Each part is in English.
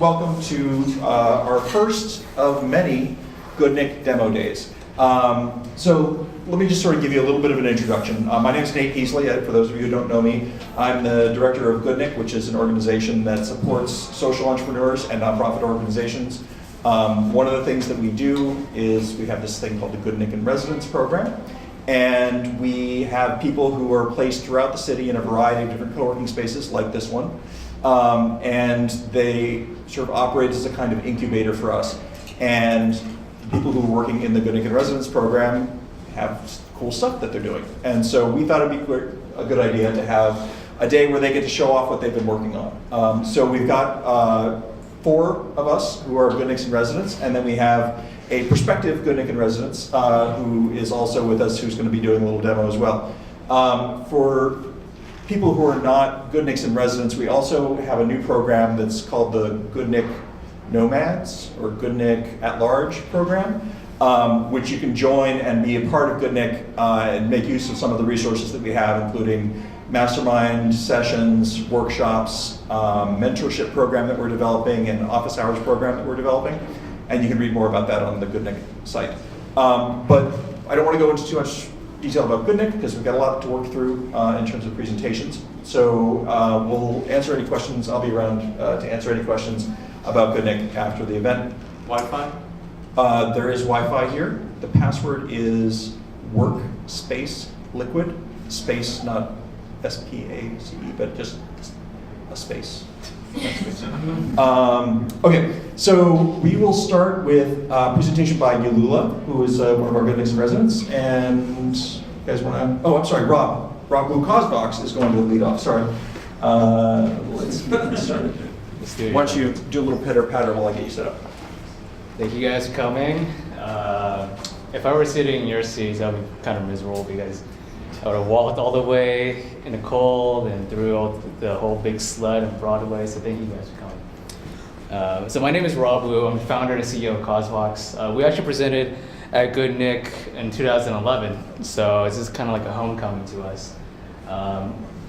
welcome to our first of many Goodnik demo days. So let me just sort of give you a little bit of an introduction. My name is Nate Heasley. For those of you who don't know me, I'm the director of Goodnik, which is an organization that supports social entrepreneurs and nonprofit organizations. One of the things that we do is we have this thing called the Goodnik in Residence program. And we have people who are placed throughout the city in a variety of different co-working spaces like this one. And they sort of operate as a kind of incubator for us. And people who are working in the Goodnik in Residence program have cool stuff that they're doing. And so we thought it'd be a good idea to have a day where they get to show off what they've been working on. So we've got 4 of us who are Goodniks in Residence, and then we have a prospective Goodnik in Residence who is also with us, who's going to be doing a little demo as well. For people who are not Goodniks in Residence, we also have a new program that's called the Goodnik Nomads, or Goodnik at Large program, which you can join and be a part of Goodnik and make use of some of the resources that we have, including mastermind sessions, workshops, mentorship program that we're developing, and office hours program that we're developing. And you can read more about that on the Goodnik site. But I don't want to go into too much detail about Goodnik because we've got a lot to work through in terms of presentations. So we'll answer any questions. I'll be around to answer any questions about Goodnik after the event. Wi-Fi? There is Wi-Fi here. The password is workspace liquid. Space, not S-P-A-C-E, but just a space. Okay, so we will start with a presentation by Ulula, who is one of our Goodniks in Residence. And you guys want to, oh, I'm sorry, Rob. Rob, who CauseVox is going to lead off, sorry. Let's get started. Why don't you do a little pitter patter while I get you set up. Thank you guys for coming. If I were sitting in your seats, that would be kind of miserable because I would have walked all the way in the cold and through the whole big sled on Broadway, so thank you guys for coming. So my name is Rob Wu. I'm the founder and CEO of CauseVox. We actually presented at Goodnik in 2011, so this is kind of like a homecoming to us.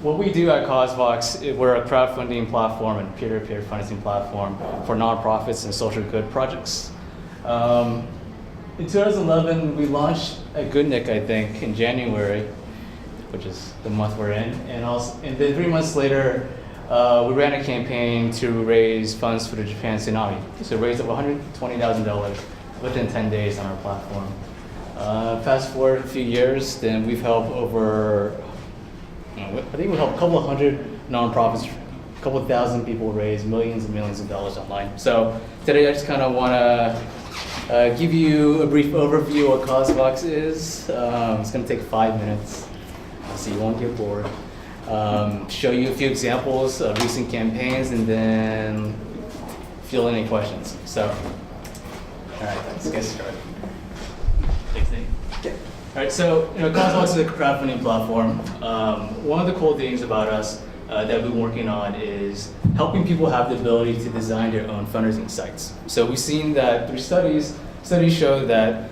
What we do at CauseVox, we're a crowdfunding platform and peer-to-peer financing platform for nonprofits and social good projects. In 2011, we launched at Goodnik, I think, in January, which is the month we're in, and then 3 months later, we ran a campaign to raise funds for the Japan tsunami. So we raised over $120,000 within 10 days on our platform. Fast forward a few years, then we've helped over, I think we helped a couple of hundred nonprofits, a couple of thousand people raise millions and millions of dollars online. So today I just kind of want to give you a brief overview of what CauseVox is. It's going to take 5 minutes, so you won't get bored. Show you a few examples of recent campaigns and then field any questions. So, all right, let's get started. Thanks, Nate. Okay. All right, so CauseVox is a crowdfunding platform. One of the cool things about us that we've been working on is helping people have the ability to design their own fundraising sites. So we've seen that through studies show that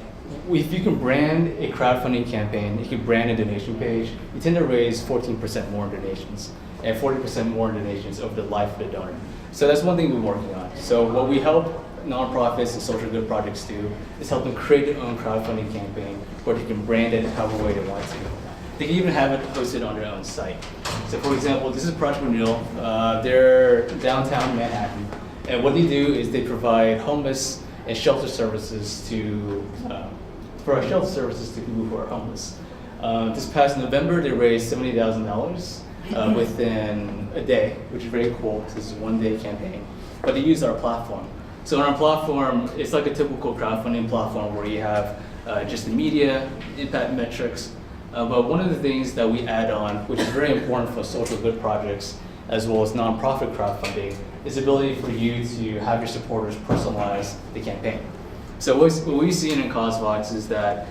if you can brand a crowdfunding campaign, if you can brand a donation page, you tend to raise 14% more donations and 40% more donations over the life of the donor. So that's one thing we're working on. So what we help nonprofits and social good projects do is help them create their own crowdfunding campaign where they can brand it however way they want to. They can even have it posted on their own site. So for example, this is Project Renewal. They're downtown Manhattan. And what they do is they provide homeless and shelter services to people who are homeless. This past November, they raised $70,000 within a day, which is very cool. This is a one-day campaign, but they use our platform. So on our platform, it's like a typical crowdfunding platform where you have just the media, impact metrics, but one of the things that we add on, which is very important for social good projects, as well as nonprofit crowdfunding, is the ability for you to have your supporters personalize the campaign. So what we've seen in CauseVox is that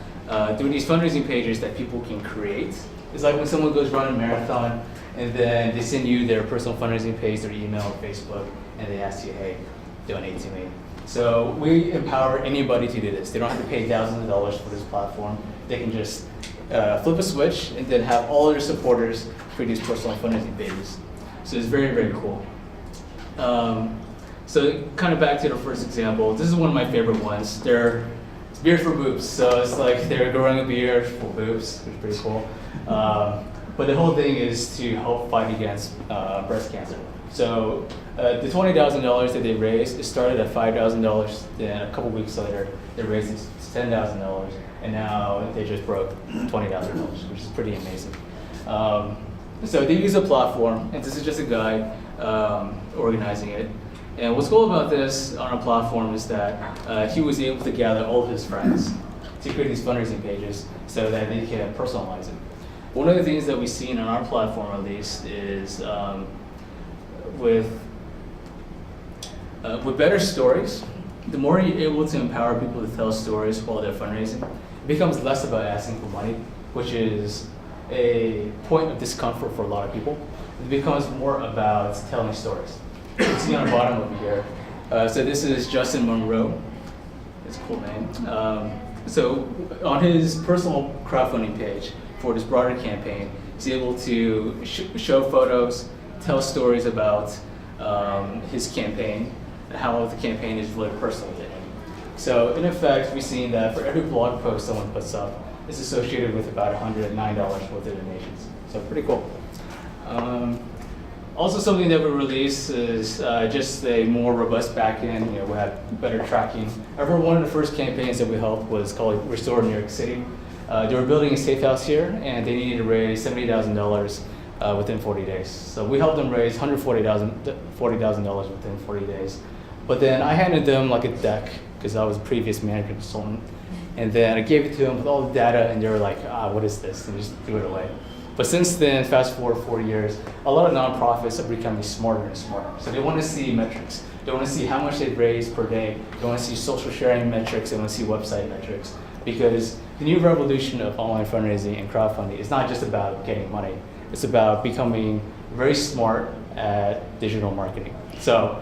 through these fundraising pages that people can create, it's like when someone goes run a marathon and then they send you their personal fundraising page, their email, or Facebook, and they ask you, hey, donate to me. So we empower anybody to do this. They don't have to pay thousands of dollars for this platform. They can just flip a switch and then have all their supporters create these personal fundraising pages. So it's very, very cool. So kind of back to the first example, this is one of my favorite ones. It's beard for boobs. So it's like they're growing a beard for boobs, which is pretty cool. But the whole thing is to help fight against breast cancer. So the $20,000 that they raised, it started at $5,000. Then a couple weeks later, they raised it to $10,000, and now they just broke $20,000, which is pretty amazing. So they use a platform, and this is just a guy organizing it. And what's cool about this on our platform is that he was able to gather all of his friends to create these fundraising pages so that they can personalize it. One of the things that we've seen on our platform, at least, is with better stories, the more you're able to empower people to tell stories while they're fundraising, it becomes less about asking for money, which is a point of discomfort for a lot of people. It becomes more about telling stories. You can see on the bottom over here. So this is Justin Monroe. It's a cool name. So on his personal crowdfunding page for this broader campaign, he's able to show photos, tell stories about his campaign, and how the campaign is really personal to him. So in effect, we've seen that for every blog post someone puts up, it's associated with about $109 worth of donations. So pretty cool. Also, something that we released is just a more robust backend. We have better tracking. I remember one of the first campaigns that we helped was called Restore New York City. They were building a safe house here, and they needed to raise $70,000 within 40 days. So we helped them raise $40,000 within 40 days. But then I handed them like a deck, because I was a previous management consultant. And then I gave it to them with all the data, and they were like, what is this? And just threw it away. But since then, fast forward 4 years, a lot of nonprofits are becoming smarter and smarter. So they want to see metrics. They want to see how much they've raised per day. They want to see social sharing metrics. They want to see website metrics. Because the new revolution of online fundraising and crowdfunding is not just about getting money. It's about becoming very smart at digital marketing. So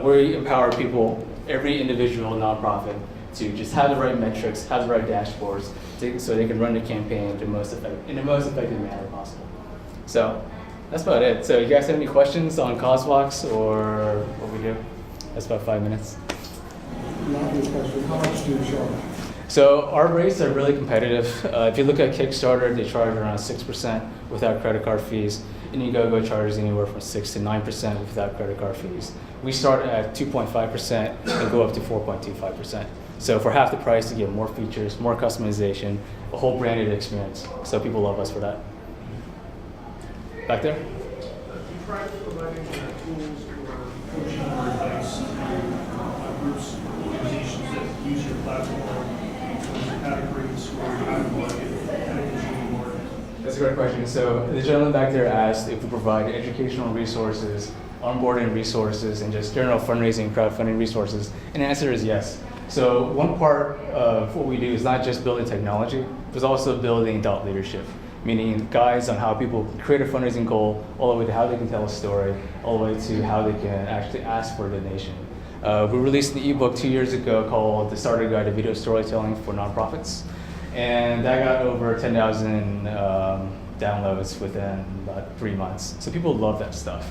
we empower people, every individual nonprofit, to just have the right metrics, have the right dashboards, so they can run the campaign in the most effective manner possible. So that's about it. So you guys have any questions on CauseVox or what we do? That's about 5 minutes. Obvious question, how much do you charge? So our rates are really competitive. If you look at Kickstarter, they charge around 6% without credit card fees. Indiegogo charges anywhere from 6 to 9% without credit card fees. We start at 2.5% and go up to 4.25%. So for half the price, you get more features, more customization, a whole branded experience. So people love us for that. Back there? Do you try providing tools or coaching or advice to groups, organizations that use your platform in terms of categories or how to market, how to consume more? That's a great question. So the gentleman back there asked if we provide educational resources, onboarding resources, and just general fundraising, crowdfunding resources. And the answer is yes. So one part of what we do is not just building technology, but also building thought leadership, meaning guides on how people can create a fundraising goal, all the way to how they can tell a story, all the way to how they can actually ask for a donation. We released an ebook 2 years ago called The Starter Guide to Video Storytelling for Nonprofits, and that got over 10,000 downloads within about 3 months. So people love that stuff.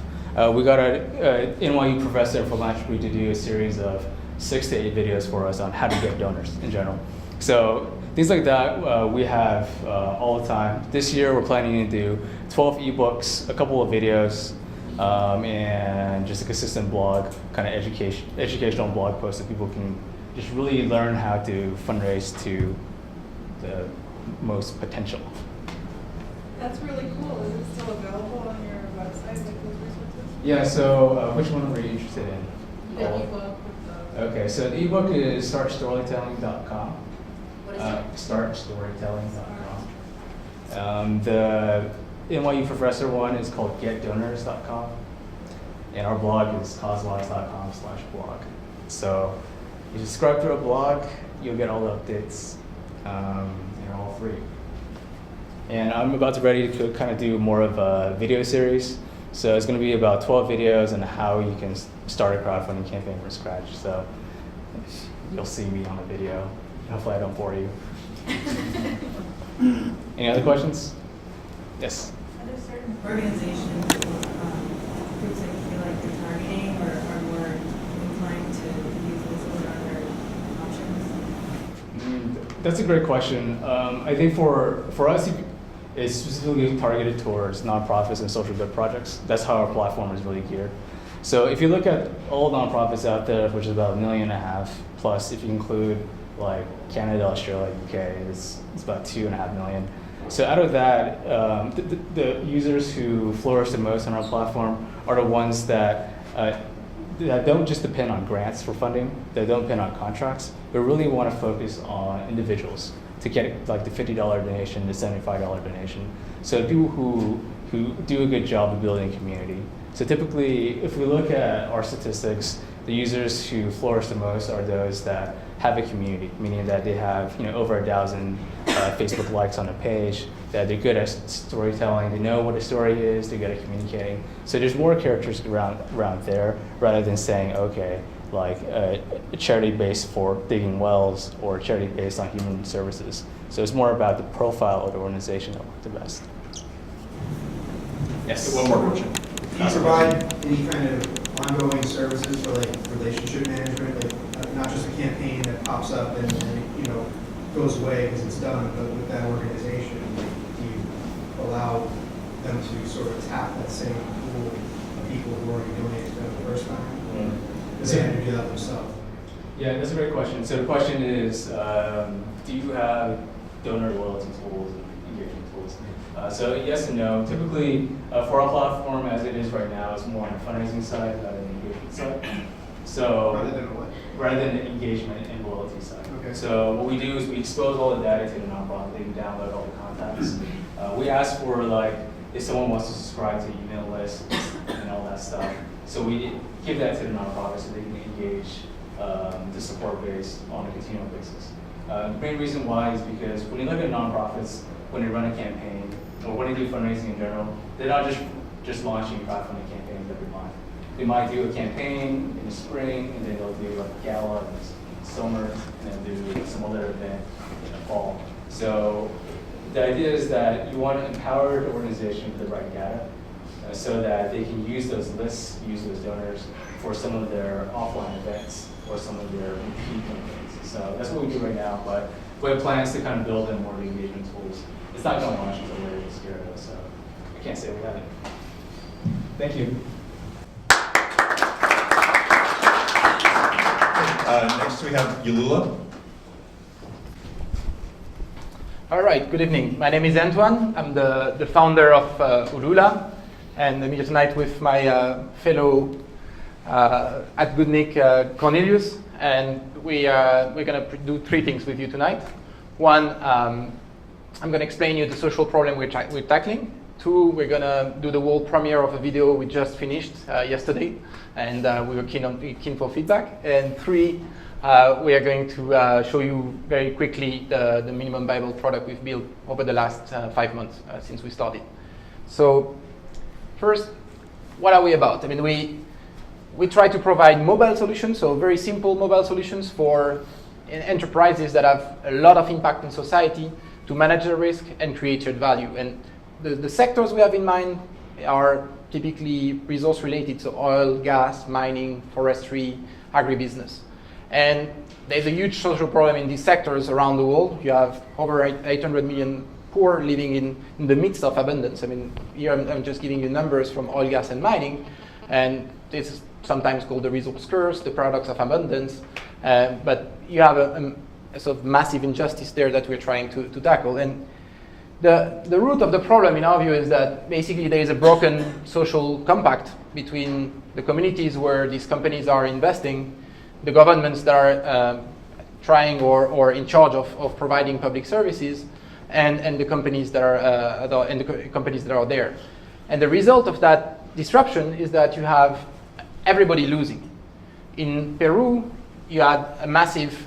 We got a NYU professor in philanthropy to do a series of 6 to 8 videos for us on how to get donors in general. So things like that we have all the time. This year we're planning to do 12 ebooks, a couple of videos, and just a consistent blog, kind of educational blog posts that people can just really learn how to fundraise to the most potential. That's really cool. Is it still available on your website, like those resources? Yeah, so which one were you interested in? The ebook. Okay, so the ebook is startstorytelling.com. What is it? Startstorytelling.com. The NYU professor one is called getdonors.com. And our blog is causevox.com/blog. So you subscribe to our blog, you'll get all the updates, and they're all free. And I'm about to ready to kind of do more of a video series. So it's going to be about 12 videos on how you can start a crowdfunding campaign from scratch. So you'll see me on the video. Hopefully I don't bore you. Any other questions? Yes? Are there certain organizations or groups that you feel like you're targeting or are more inclined That's a great question. I think for us, it's specifically targeted towards nonprofits and social good projects. That's how our platform is really geared. So if you look at all nonprofits out there, which is about 1.5 million, plus if you include like Canada, Australia, UK, it's about 2.5 million. So out of that, the users who flourish the most on our platform are the ones that don't just depend on grants for funding, that don't depend on contracts, but really want to focus on individuals to get like the $50 donation, the $75 donation. So people who do a good job of building community. So typically, if we look at our statistics, the users who flourish the most are those that have a community, meaning that they have over 1,000 Facebook likes on a page, that they're good at storytelling, they know what a story is, they're good at communicating. So there's more characters around there, rather than saying, okay, like a charity based for digging wells or a charity based on human services. So it's more about the profile of the organization that worked the best. Yes. One more question. Do you provide any kind of ongoing services for like relationship management, like not just a campaign that pops up and goes away because it's done, but with that organization, like, do you allow them to sort of tap that same pool of people who already donated to them the first time? Or do they have to do that themselves? Yeah, that's a great question. So the question is, do you have donor loyalty tools and engagement tools? So yes and no. Typically, for our platform as it is right now, it's more on the fundraising side rather than the engagement side. So Rather than what? rather than the engagement and loyalty side. Okay. So what we do is we expose all the data to the nonprofit. They can download all the contacts. We ask for like if someone wants to subscribe to the email list and all that stuff. So we give that to the nonprofit so they can engage the support base on a continual basis. The main reason why is because when you look at nonprofits, when they run a campaign or when they do fundraising in general, they're not just launching crowdfunding campaigns every month. They might do a campaign in the spring, and then they'll do like a gala in the summer, and then do some other event in the fall. So the idea is that you want to empower the organization with the right data so that they can use those lists, use those donors for some of their offline events or some of their repeat campaigns. So that's what we do right now, but we have plans to kind of build in more of the engagement tools. It's not going to launch until later this year, though, so I can't say we haven't. Thank you. Next we have Ulula. All right, good evening. My name is Antoine. I'm the founder of Ulula, and I'm here tonight with my fellow at Goodnik, Cornelius, and we're going to do 3 things with you tonight. One, I'm going to explain you the social problem we're tackling. 2, we're going to do the world premiere of a video we just finished yesterday, and we were keen for feedback. And 3, we are going to show you very quickly the minimum viable product we've built over the last 5 months since we started. So first, what are we about? I mean, we try to provide mobile solutions, so very simple mobile solutions for enterprises that have a lot of impact on society to manage the risk and create shared value. And the sectors we have in mind are typically resource related, so oil, gas, mining, forestry, agribusiness. And there's a huge social problem in these sectors around the world. You have over 800 million poor living in the midst of abundance. I mean, here I'm just giving you numbers from oil, gas, and mining, and this is sometimes called the resource curse, the paradox of abundance. But you have a sort of massive injustice there that we're trying to tackle. And the root of the problem, in our view, is that basically there is a broken social compact between the communities where these companies are investing, the governments that are trying or in charge of providing public services, and the companies that are there. And the result of that disruption is that you have everybody losing. In Peru, you had a massive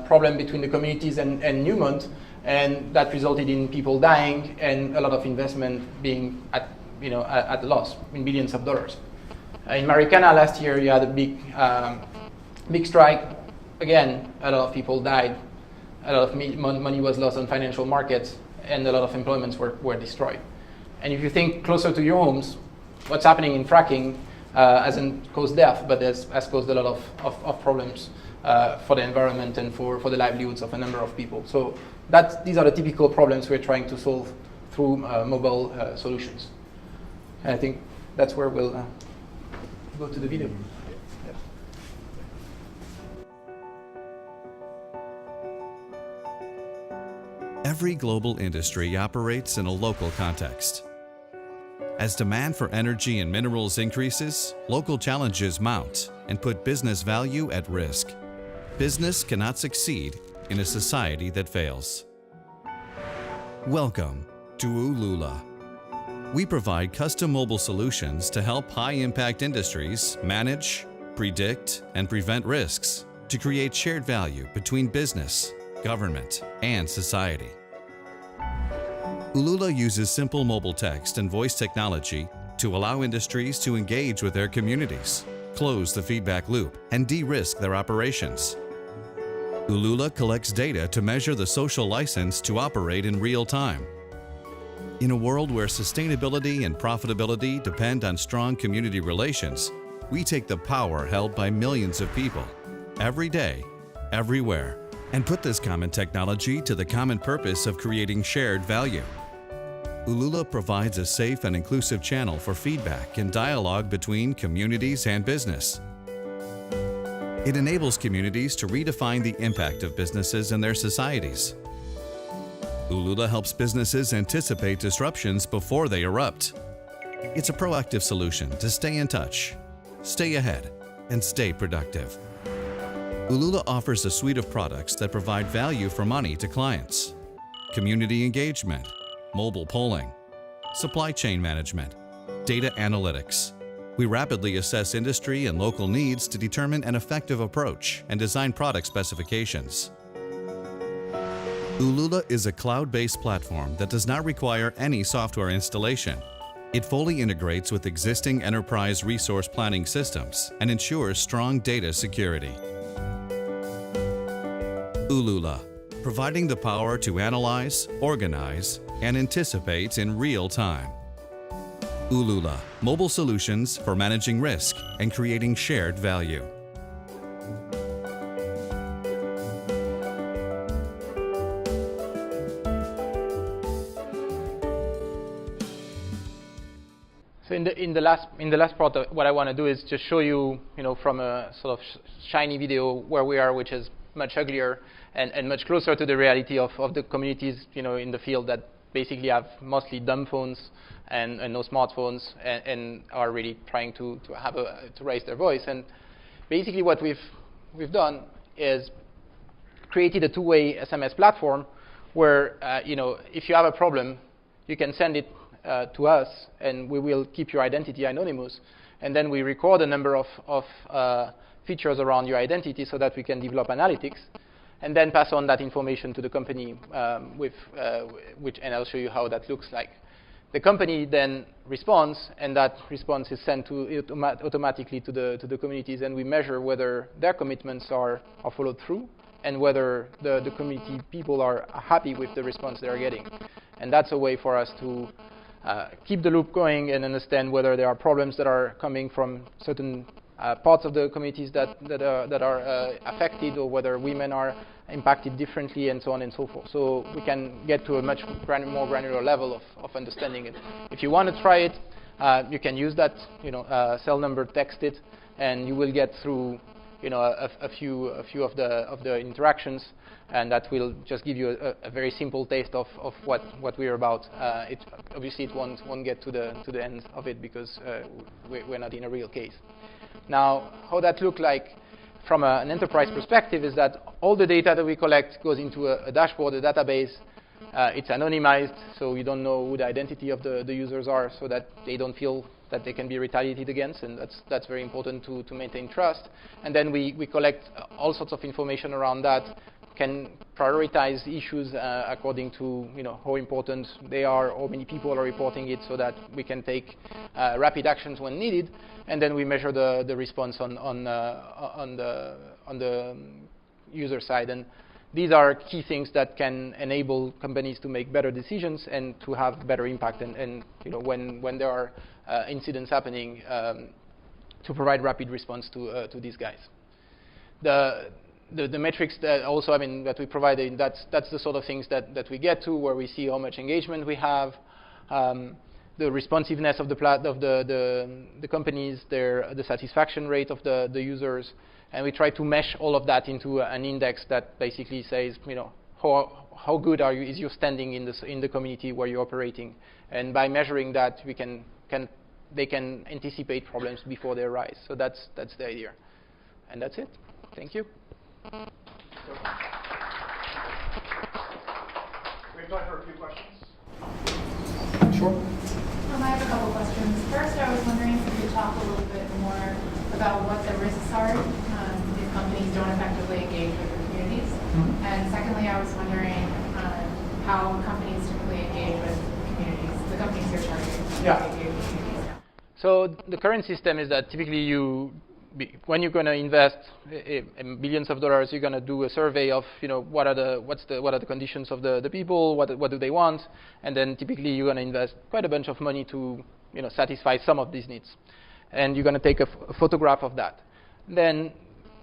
problem between the communities and Newmont, and that resulted in people dying and a lot of investment being at a loss in billions of dollars. In Marikana last year, you had a big strike. Again, a lot of people died. A lot of money was lost on financial markets, and a lot of employments were destroyed. And if you think closer to your homes, what's happening in fracking hasn't caused death, but has caused a lot of problems for the environment and for the livelihoods of a number of people. So these are the typical problems we're trying to solve through mobile solutions. And I think that's where we'll go to the video. Every global industry operates in a local context. As demand for energy and minerals increases, local challenges mount and put business value at risk. Business cannot succeed in a society that fails. Welcome to Ulula. We provide custom mobile solutions to help high-impact industries manage, predict, and prevent risks to create shared value between business, government, and society. Ulula uses simple mobile text and voice technology to allow industries to engage with their communities, close the feedback loop, and de-risk their operations. Ulula collects data to measure the social license to operate in real time. In a world where sustainability and profitability depend on strong community relations, we take the power held by millions of people, every day, everywhere, and put this common technology to the common purpose of creating shared value. Ulula provides a safe and inclusive channel for feedback and dialogue between communities and business. It enables communities to redefine the impact of businesses in their societies. Ulula helps businesses anticipate disruptions before they erupt. It's a proactive solution to stay in touch, stay ahead, and stay productive. Ulula offers a suite of products that provide value for money to clients: community engagement, mobile polling, supply chain management, data analytics. We rapidly assess industry and local needs to determine an effective approach and design product specifications. Ulula is a cloud-based platform that does not require any software installation. It fully integrates with existing enterprise resource planning systems and ensures strong data security. Ulula, providing the power to analyze, organize, and anticipate in real time. Ulula, mobile solutions for managing risk and creating shared value. So in the last part, what I want to do is just show you, from a sort of shiny video where we are, which is much uglier and much closer to the reality of the communities, in the field that basically have mostly dumb phones and no smartphones and are really trying to raise their voice. And basically what we've done is created a two-way SMS platform where, if you have a problem, you can send it to us, and we will keep your identity anonymous. And then we record a number of features around your identity so that we can develop analytics, and then pass on that information to the company, and I'll show you how that looks like. The company then responds, and that response is sent automatically to the communities, and we measure whether their commitments are followed through, and whether the community people are happy with the response they're getting. And that's a way for us to keep the loop going and understand whether there are problems that are coming from certain parts of the communities that are affected, or whether women are impacted differently, and so on and so forth. So we can get to a much more granular level of understanding it. If you want to try it, you can use that cell number, text it, and you will get through a few of the interactions, and that will just give you a very simple taste of what we're about. Obviously it won't get to the end of it, because we're not in a real case. Now, how that look like from an enterprise perspective is that all the data that we collect goes into a dashboard, a database. It's anonymized, so we don't know who the identity of the users are, so that they don't feel that they can be retaliated against, and that's very important to maintain trust. And then we collect all sorts of information around that, can prioritize issues according to how important they are, how many people are reporting it, so that we can take rapid actions when needed. And then we measure the response on the user side. And these are key things that can enable companies to make better decisions and to have better impact. And when there are incidents happening, to provide rapid response to these guys. the metrics that also, I mean, that we provided, that's the sort of things that we get to, where we see how much engagement we have, the responsiveness of the companies, the satisfaction rate of the users, and we try to mesh all of that into an index that basically says, you know, how good is your standing in the community where you're operating, and by measuring that, they can anticipate problems before they arise. So that's the idea, and that's it. Thank you. We have time for a few questions. Sure. I have a couple questions. First, I was wondering if you could talk a little bit more about what the risks are if companies don't effectively engage with their communities. Mm-hmm. And secondly, I was wondering how companies typically engage with communities, the companies you're targeting. Yeah. Engage with communities. So the current system is that typically when you're going to invest billions of dollars, you're going to do a survey of, you know, what are the conditions of the people, what do they want, and then typically you're going to invest quite a bunch of money to, you know, satisfy some of these needs, and you're going to take a photograph of that. Then,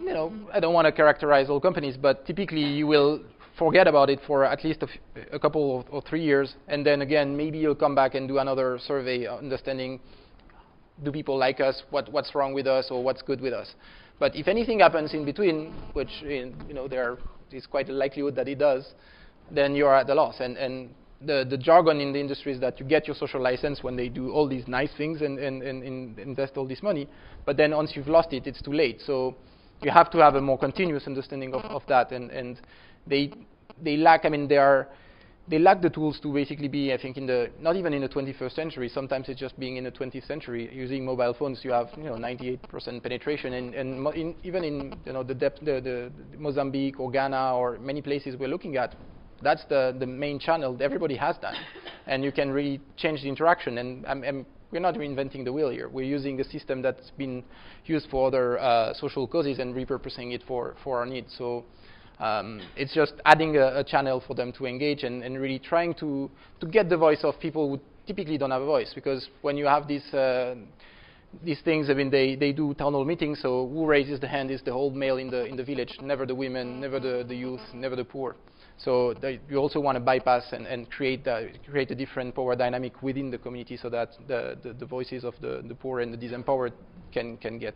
you know, I don't want to characterize all companies, but typically you will forget about it for at least a couple or 3 years, and then again maybe you'll come back and do another survey, understanding, do people like us, what's wrong with us, or what's good with us. But if anything happens in between, which, you know, there is quite a likelihood that it does, then you're at a loss. And the jargon in the industry is that you get your social license when they do all these nice things and invest all this money, but then once you've lost it, it's too late. So you have to have a more continuous understanding of that, and they lack, I mean, they lack the tools to basically be, I think, not even in the 21st century. Sometimes it's just being in the 20th century. Using mobile phones, you have, you know, 98% penetration, and even in, you know, the Mozambique or Ghana or many places we're looking at, that's the main channel. Everybody has that, and you can really change the interaction. And we're not reinventing the wheel here. We're using a system that's been used for other social causes and repurposing it for our needs. So. It's just adding a channel for them to engage and really trying to get the voice of people who typically don't have a voice. Because when you have these things, I mean, they do town hall meetings, so who raises the hand is the old male in the village, never the women, never the youth, never the poor. So you also want to bypass and create a different power dynamic within the community so that the voices of the poor and the disempowered can get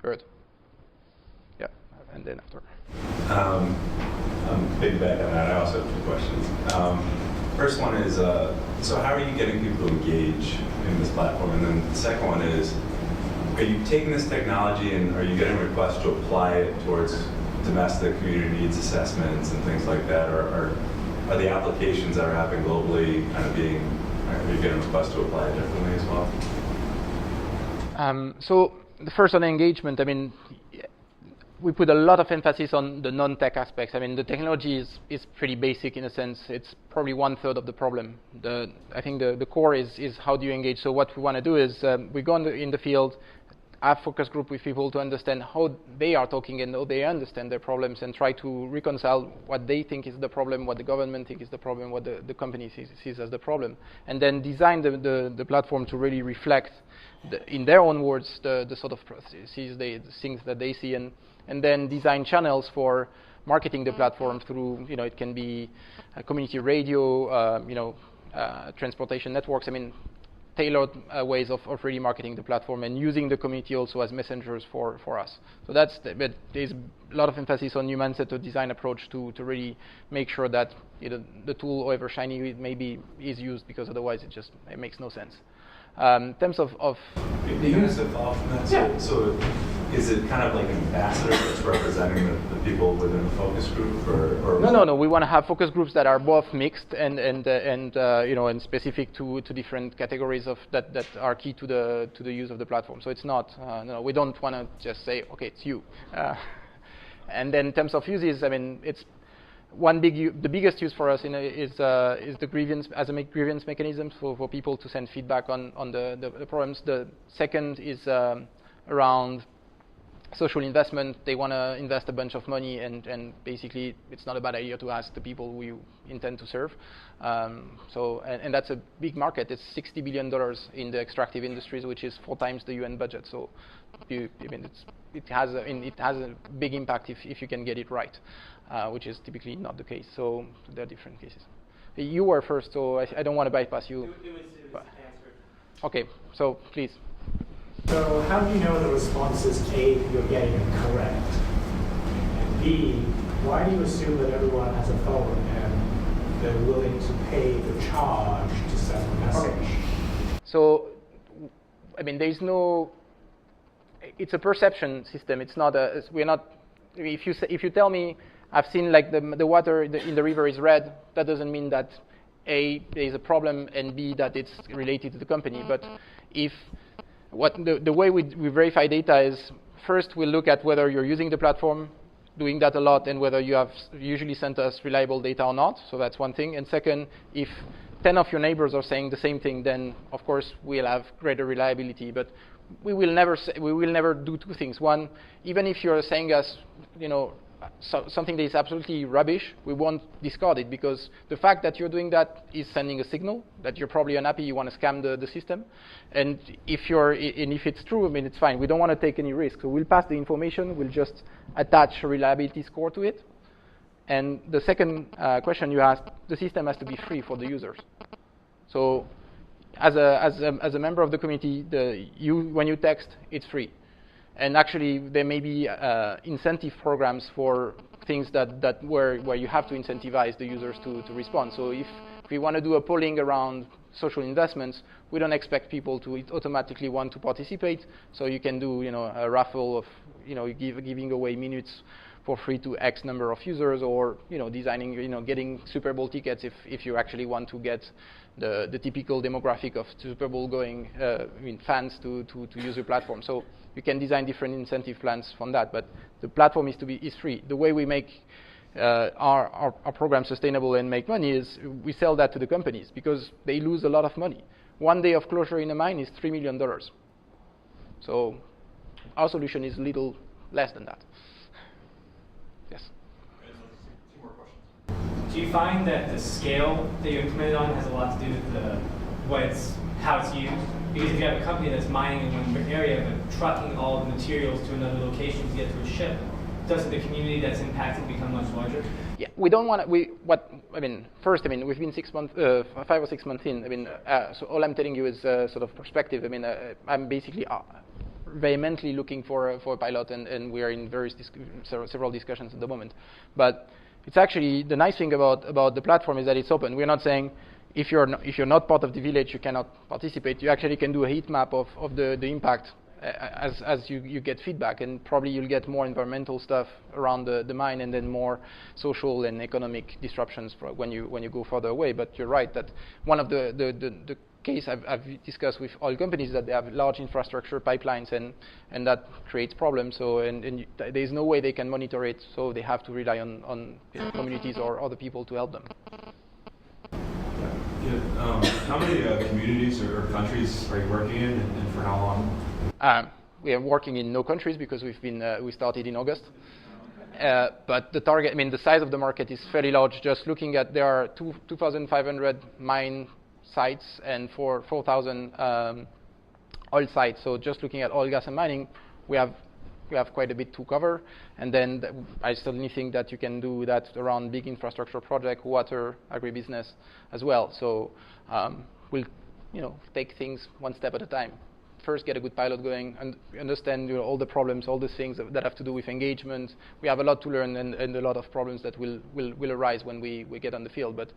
heard. Yeah, and then after. Piggyback on that, I also have two questions. First one is, so how are you getting people to engage in this platform? And then the second one is, are you taking this technology and are you getting requests to apply it towards domestic community needs assessments and things like that? Or are the applications that are happening globally kind of are you getting requests to apply it differently as well? So the first on engagement, I mean, we put a lot of emphasis on the non-tech aspects. I mean, the technology is pretty basic in a sense. It's probably 1/3 of the problem. I think the core is how do you engage. So what we want to do is we go in the field, have focus group with people to understand how they are talking and how they understand their problems, and try to reconcile what they think is the problem, what the government thinks is the problem, what the company sees as the problem, and then design the platform to really reflect, in their own words, the sort of processes, the things that they see, and then design channels for marketing the platform through, you know, it can be community radio, transportation networks. I mean, tailored ways of really marketing the platform and using the community also as messengers for us. So but there's a lot of emphasis on human-centered design approach to really make sure that, you know, the tool, however shiny it may be, is used, because otherwise it makes no sense. In terms of Can you just follow from that? Yeah. So is it kind of like an ambassador that's representing the people within the focus group, or No. We want to have focus groups that are both mixed and specific to different categories of that are key to the use of the platform. So it's not we don't want to just say, okay, it's you. And then in terms of uses, I mean, it's the biggest use for us is the grievance as a grievance mechanism for people to send feedback on the problems. The second is around social investment, they want to invest a bunch of money, and basically it's not a bad idea to ask the people who you intend to serve. And that's a big market. It's $60 billion in the extractive industries, which is 4 times the UN budget. So it has a big impact if you can get it right, which is typically not the case. So there are different cases. You were first, so I don't want to bypass you. It was answered. Okay, so please. So how do you know the responses, A, you're getting it correct? And B, why do you assume that everyone has a phone and they're willing to pay the charge to send a message? Okay. So, I mean, there's no, it's a perception system. It's not a, we're not, if you tell me I've seen like the water in the river is red, that doesn't mean that A, there's a problem, and B, that it's related to the company. But if the way we verify data is, first we look at whether you're using the platform, doing that a lot, and whether you have usually sent us reliable data or not. So that's one thing. And second, if 10 of your neighbors are saying the same thing, then of course we'll have greater reliability. But we will never do 2 things. One, even if you're saying us, something that is absolutely rubbish, we won't discard it, because the fact that you're doing that is sending a signal that you're probably unhappy, you want to scam the system. And if it's true, I mean, it's fine. We don't want to take any risk. So we'll pass the information, we'll just attach a reliability score to it. And the second question you asked, the system has to be free for the users. So as a member of the community, when you text, it's free. And actually, there may be incentive programs for things where you have to incentivize the users to respond. So if we want to do a polling around social investments, we don't expect people to automatically want to participate. So you can do a raffle of giving away minutes for free to X number of users, or designing getting Super Bowl tickets if you actually want to get the typical demographic of Super Bowl going fans to use your platform. So you can design different incentive plans from that, but the platform is free. The way we make our program sustainable and make money is we sell that to the companies, because they lose a lot of money. 1 day of closure in a mine is $3 million. So our solution is a little less than that. Yes. Two more questions. Do you find that the scale that you implemented on has a lot to do with how it's used? Because if you have a company that's mining in one area but trucking all the materials to another location to get to a ship, doesn't the community that's impacted become much larger? Yeah, we don't want to. First, we've been 6 months, 5 or 6 months in. So all I'm telling you is sort of perspective. I'm basically vehemently looking for a pilot, and we are in several discussions at the moment. But it's actually the nice thing about the platform is that it's open. We're not saying if you're not part of the village, you cannot participate. You actually can do a heat map of the impact as you get feedback, and probably you'll get more environmental stuff around the mine, and then more social and economic disruptions when you go further away. But you're right that one of the case I've discussed with oil companies is that they have large infrastructure pipelines, and that creates problems. So and there's no way they can monitor it, so they have to rely on communities or other people to help them. How many communities or countries are you working in, and for how long? We are working in no countries because we started in August. But the target, the size of the market is fairly large. Just looking at, there are 2,500 mine sites and 4,000 oil sites. So just looking at oil, gas, and mining, we have quite a bit to cover. And then I certainly think that you can do that around big infrastructure project, water, agribusiness as well. So we'll take things one step at a time. First, get a good pilot going and understand all the problems, all the things that have to do with engagement. We have a lot to learn and a lot of problems that will arise when we get on the field. But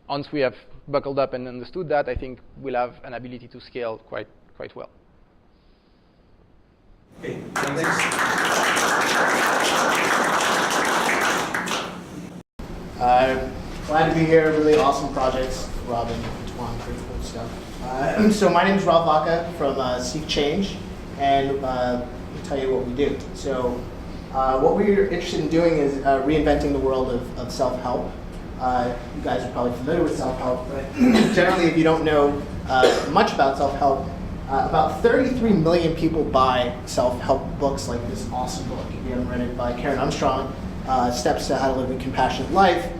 once we have buckled up and understood that, I think we'll have an ability to scale quite well. Okay, thanks. Glad to be here. Really awesome projects. Robin, Antoine, pretty cool stuff. So my name is Rob Vacca from SeekChange, and let me tell you what we do. So what we're interested in doing is reinventing the world of self-help. You guys are probably familiar with self-help, but generally if you don't know much about self-help, About 33 million people buy self-help books like this awesome book, if you haven't read it, by Karen Armstrong, Steps to How to Live a Compassionate Life.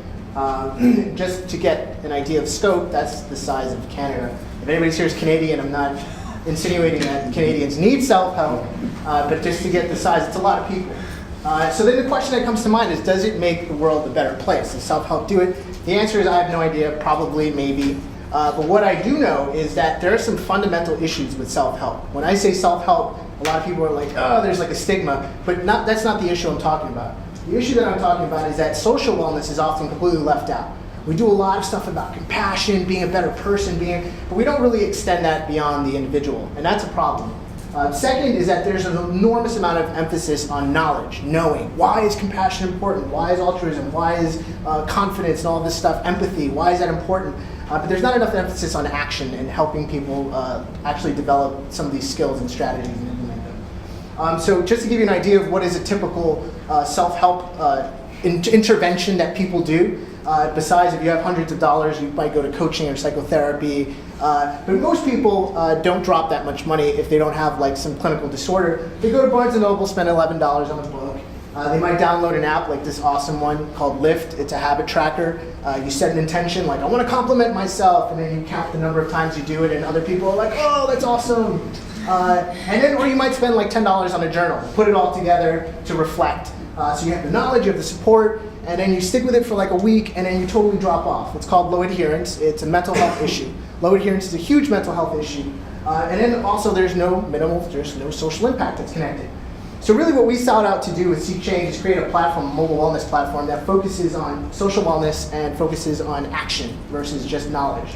Just to get an idea of scope, that's the size of Canada. If anybody's here is Canadian, I'm not insinuating that Canadians need self-help, but just to get the size, it's a lot of people. So then the question that comes to mind is, does it make the world a better place? Does self-help do it? The answer is I have no idea, probably, maybe. But what I do know is that there are some fundamental issues with self-help. When I say self-help, a lot of people are like, oh, there's like a stigma, but that's not the issue I'm talking about. The issue that I'm talking about is that social wellness is often completely left out. We do a lot of stuff about compassion, being a better person, but we don't really extend that beyond the individual, and that's a problem. Second is that there's an enormous amount of emphasis on knowledge, knowing. Why is compassion important? Why is altruism? Why is confidence and all this stuff, empathy? Why is that important? But there's not enough emphasis on action and helping people actually develop some of these skills and strategies and implement them. So just to give you an idea of what is a typical self-help intervention that people do, besides if you have hundreds of dollars, you might go to coaching or psychotherapy. But most people don't drop that much money if they don't have like some clinical disorder. They go to Barnes & Noble, spend $11 on a book. They might download an app like this awesome one called Lift. It's a habit tracker. You set an intention like, I want to compliment myself, and then you count the number of times you do it, and other people are like, oh, that's awesome. Or you might spend like $10 on a journal, put it all together to reflect. So you have the knowledge, you have the support, and then you stick with it for like a week, and then you totally drop off. It's called low adherence. It's a mental health issue. Low adherence is a huge mental health issue. And then also there's no social impact that's connected. So really what we sought out to do with SeekChange is create a platform, a mobile wellness platform that focuses on social wellness and focuses on action versus just knowledge.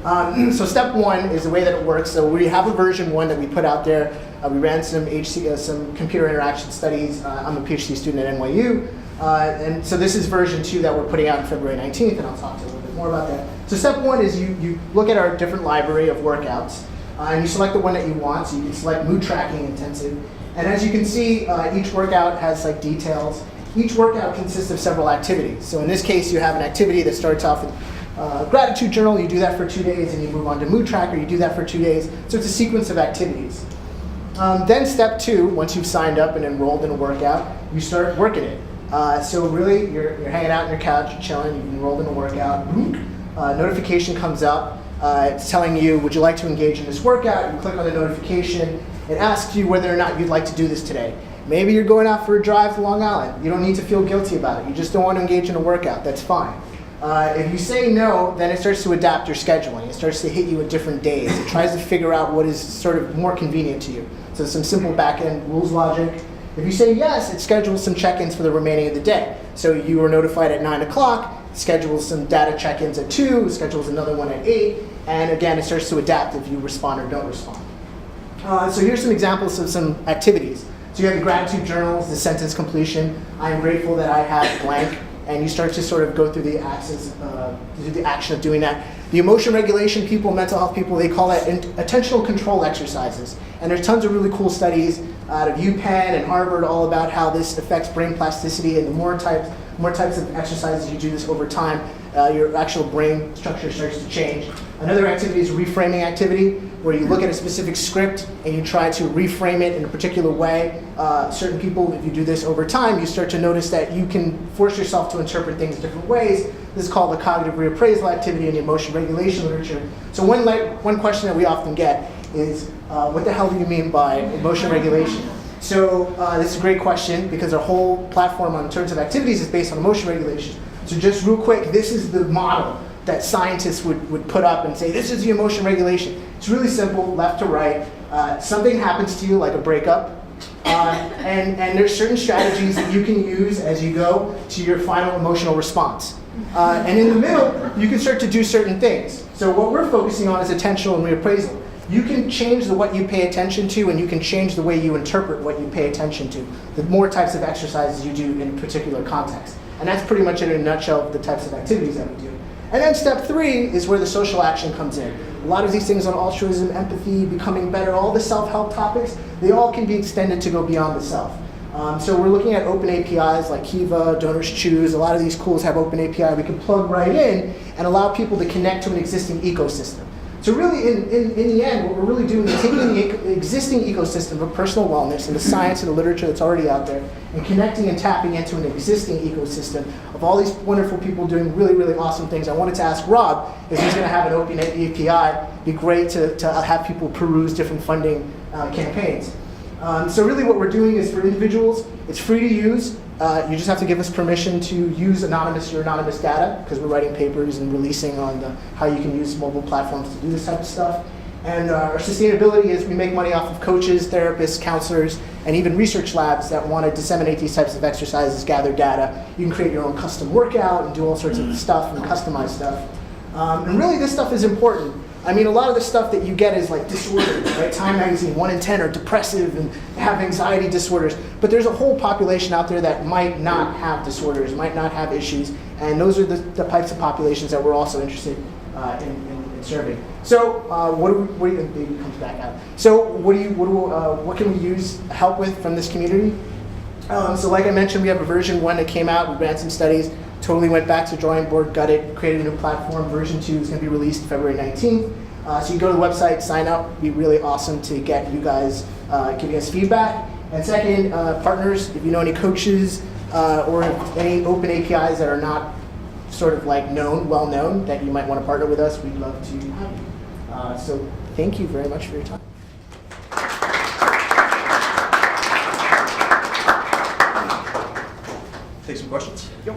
So step one is the way that it works. So we have a version 1 that we put out there. We ran some computer interaction studies. I'm a PhD student at NYU. And so this is version 2 that we're putting out on February 19th, and I'll talk to you a little bit more about that. So step 1 is you look at our different library of workouts, and you select the one that you want. So you can select mood tracking intensive. And as you can see, each workout has like details. Each workout consists of several activities. So in this case, you have an activity that starts off with gratitude journal. You do that for 2 days, and you move on to mood tracker. You do that for 2 days. So it's a sequence of activities. Then step 2, once you've signed up and enrolled in a workout, you start working it. So really, you're hanging out on your couch, you're chilling, you've enrolled in a workout. Notification comes up. It's telling you, would you like to engage in this workout? You click on the notification. It asks you whether or not you'd like to do this today. Maybe you're going out for a drive to Long Island. You don't need to feel guilty about it. You just don't want to engage in a workout. That's fine. If you say no, then it starts to adapt your scheduling. It starts to hit you at different days. It tries to figure out what is sort of more convenient to you. So some simple back-end rules logic. If you say yes, it schedules some check-ins for the remaining of the day. So you were notified at 9 o'clock, schedules some data check-ins at 2, schedules another one at 8, and again, it starts to adapt if you respond or don't respond. So here's some examples of some activities. So you have the gratitude journals, the sentence completion. I am grateful that I have blank, and you start to sort of go through the action of doing that. The emotion regulation people, mental health people, they call that attentional control exercises. And there's tons of really cool studies out of UPenn and Harvard all about how this affects brain plasticity, and the more types of exercises you do this over time, your actual brain structure starts to change. Another activity is reframing activity, where you look at a specific script and you try to reframe it in a particular way. Certain people, if you do this over time, you start to notice that you can force yourself to interpret things different ways. This is called the cognitive reappraisal activity in the emotion regulation literature. So one question that we often get is, what the hell do you mean by emotion regulation? So this is a great question, because our whole platform in terms of activities is based on emotion regulation. So just real quick, this is the model that scientists would put up and say, this is the emotion regulation. It's really simple, left to right. Something happens to you, like a breakup, and there's certain strategies that you can use as you go to your final emotional response. And in the middle, you can start to do certain things. So what we're focusing on is attentional and reappraisal. You can change what you pay attention to, and you can change the way you interpret what you pay attention to. The more types of exercises you do in a particular context. And that's pretty much in a nutshell the types of activities that we do. And then step 3 is where the social action comes in. A lot of these things on altruism, empathy, becoming better, all the self-help topics, they all can be extended to go beyond the self. So we're looking at open APIs like Kiva, Donors Choose. A lot of these tools have open API we can plug right in and allow people to connect to an existing ecosystem. So really, in the end, what we're really doing is taking the existing ecosystem of personal wellness and the science and the literature that's already out there and connecting and tapping into an existing ecosystem of all these wonderful people doing really, really awesome things. I wanted to ask Rob if he's going to have an open API. It'd be great to have people peruse different funding campaigns. So really what we're doing is for individuals, it's free to use. You just have to give us permission to use your anonymous data, because we're writing papers and releasing on how you can use mobile platforms to do this type of stuff. And our sustainability is we make money off of coaches, therapists, counselors, and even research labs that want to disseminate these types of exercises, gather data. You can create your own custom workout and do all sorts of stuff and customize stuff. And really this stuff is important. I mean, a lot of the stuff that you get is like disorders, right? Time magazine, 1 in 10 are depressive and have anxiety disorders. But there's a whole population out there that might not have disorders, might not have issues. And those are the types of populations that we're also interested in serving. So baby comes back out. So what can we use help with from this community? So like I mentioned, we have a version 1 that came out. We ran some studies. Totally went back to drawing board, gutted, created a new platform. Version 2 is going to be released February 19th. So you go to the website, sign up. It'd be really awesome to get you guys giving us feedback. And second, partners, if you know any coaches or any open APIs that are not sort of like well known, that you might want to partner with us, we'd love to have you. So thank you very much for your time. Take some questions? Yep.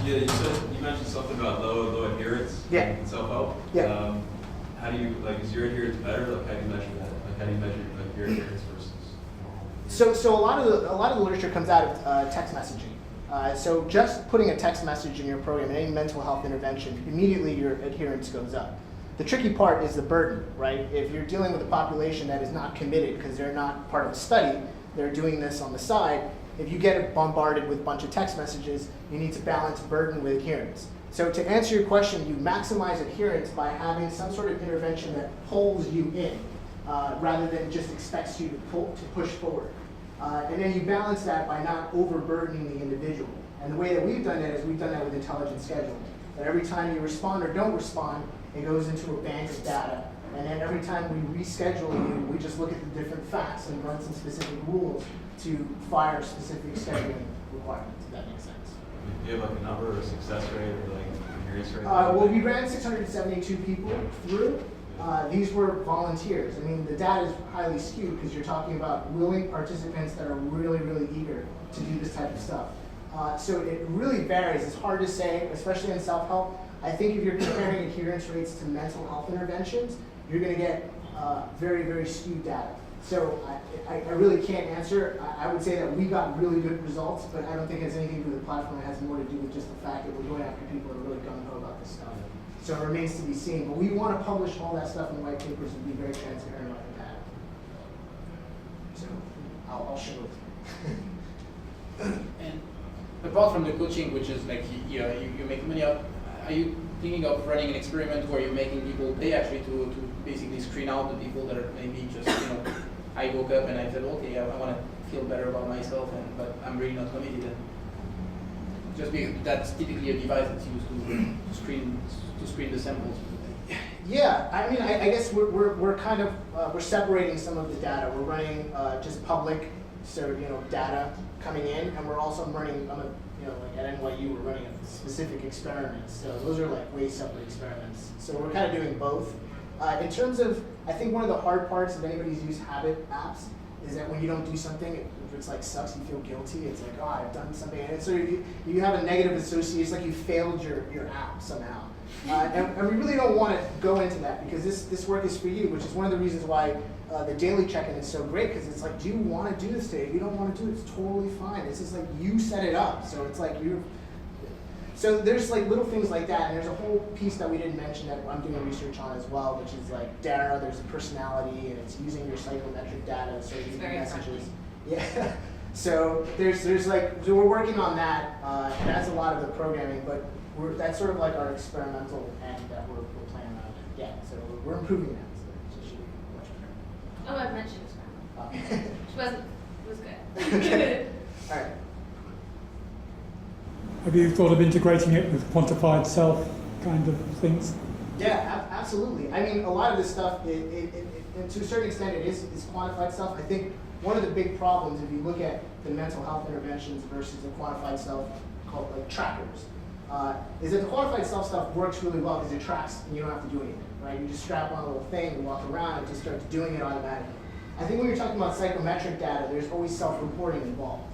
Yeah, you mentioned something about low adherence in self-help. Yeah. How do you, is your adherence better? Like, how do you measure that? Like, how do you measure your adherence versus? So a lot of the literature comes out of text messaging. So just putting a text message in your program, in any mental health intervention, immediately your adherence goes up. The tricky part is the burden, right? If you're dealing with a population that is not committed because they're not part of the study, they're doing this on the side. If you get bombarded with a bunch of text messages, you need to balance burden with adherence. So to answer your question, you maximize adherence by having some sort of intervention that pulls you in, rather than just expects you to push forward. And then you balance that by not overburdening the individual. And the way that we've done that is we've done that with intelligent scheduling. That every time you respond or don't respond, it goes into a bank of data. And then every time we reschedule you, we just look at the different facts and run some specific rules to fire specific scheduling requirements, if that makes sense. Do you have like a number or a success rate or like adherence rate? Well, we ran 672 people through. These were volunteers. I mean, the data is highly skewed because you're talking about willing participants that are really, really eager to do this type of stuff. So it really varies. It's hard to say, especially in self-help. I think if you're comparing adherence rates to mental health interventions, you're going to get very, very skewed data. So I really can't answer. I would say that we got really good results, but I don't think it has anything to do with the platform. It has more to do with just the fact that we're going after people who are really gung-ho about this stuff. So it remains to be seen. But we want to publish all that stuff in white papers and be very transparent about the data. So I'll show it. And apart from the coaching, which is like you make money up, are you thinking of running an experiment where you're making people pay actually to basically screen out the people that are maybe just, I woke up and I said, okay, I want to feel better about myself, but I'm really not committed. And just because that's typically a device that's used to screen the samples. Yeah, I mean, I guess we're kind of we're separating some of the data. We're running just public, data coming in, and we're also running like at NYU, we're running specific experiments. So those are like way separate experiments. So we're kind of doing both. In terms of, I think one of the hard parts of anybody's used habit apps is that when you don't do something, it's like sucks, you feel guilty. It's like, oh, I've done something. And so you have a negative association. It's like you failed your app somehow. And we really don't want to go into that because this work is for you, which is one of the reasons why the daily check-in is so great, because it's like, do you want to do this today? If you don't want to do it, it's totally fine. It's just like you set it up. So it's like so there's like little things like that, and there's a whole piece that we didn't mention that I'm doing research on as well, which is like data. There's a personality, and it's using your psychometric data, so you get messages. Yeah. So so we're working on that. And that's a lot of the programming, but that's sort of like our experimental end that we're playing around with. Yeah. So we're improving that. So it should be much better. Oh, I've mentioned this. It was good. Okay. All right. Have you thought of integrating it with quantified self kind of things? Yeah, absolutely. absolutely. I mean, a lot of this stuff, and to a certain extent, it is quantified stuff. I think one of the big problems, if you look at the mental health interventions versus the quantified stuff called like trackers, is that the quantified stuff works really well because it tracks and you don't have to do anything, right? You just strap on a little thing and walk around and just start doing it automatically. I think when you're talking about psychometric data, there's always self-reporting involved.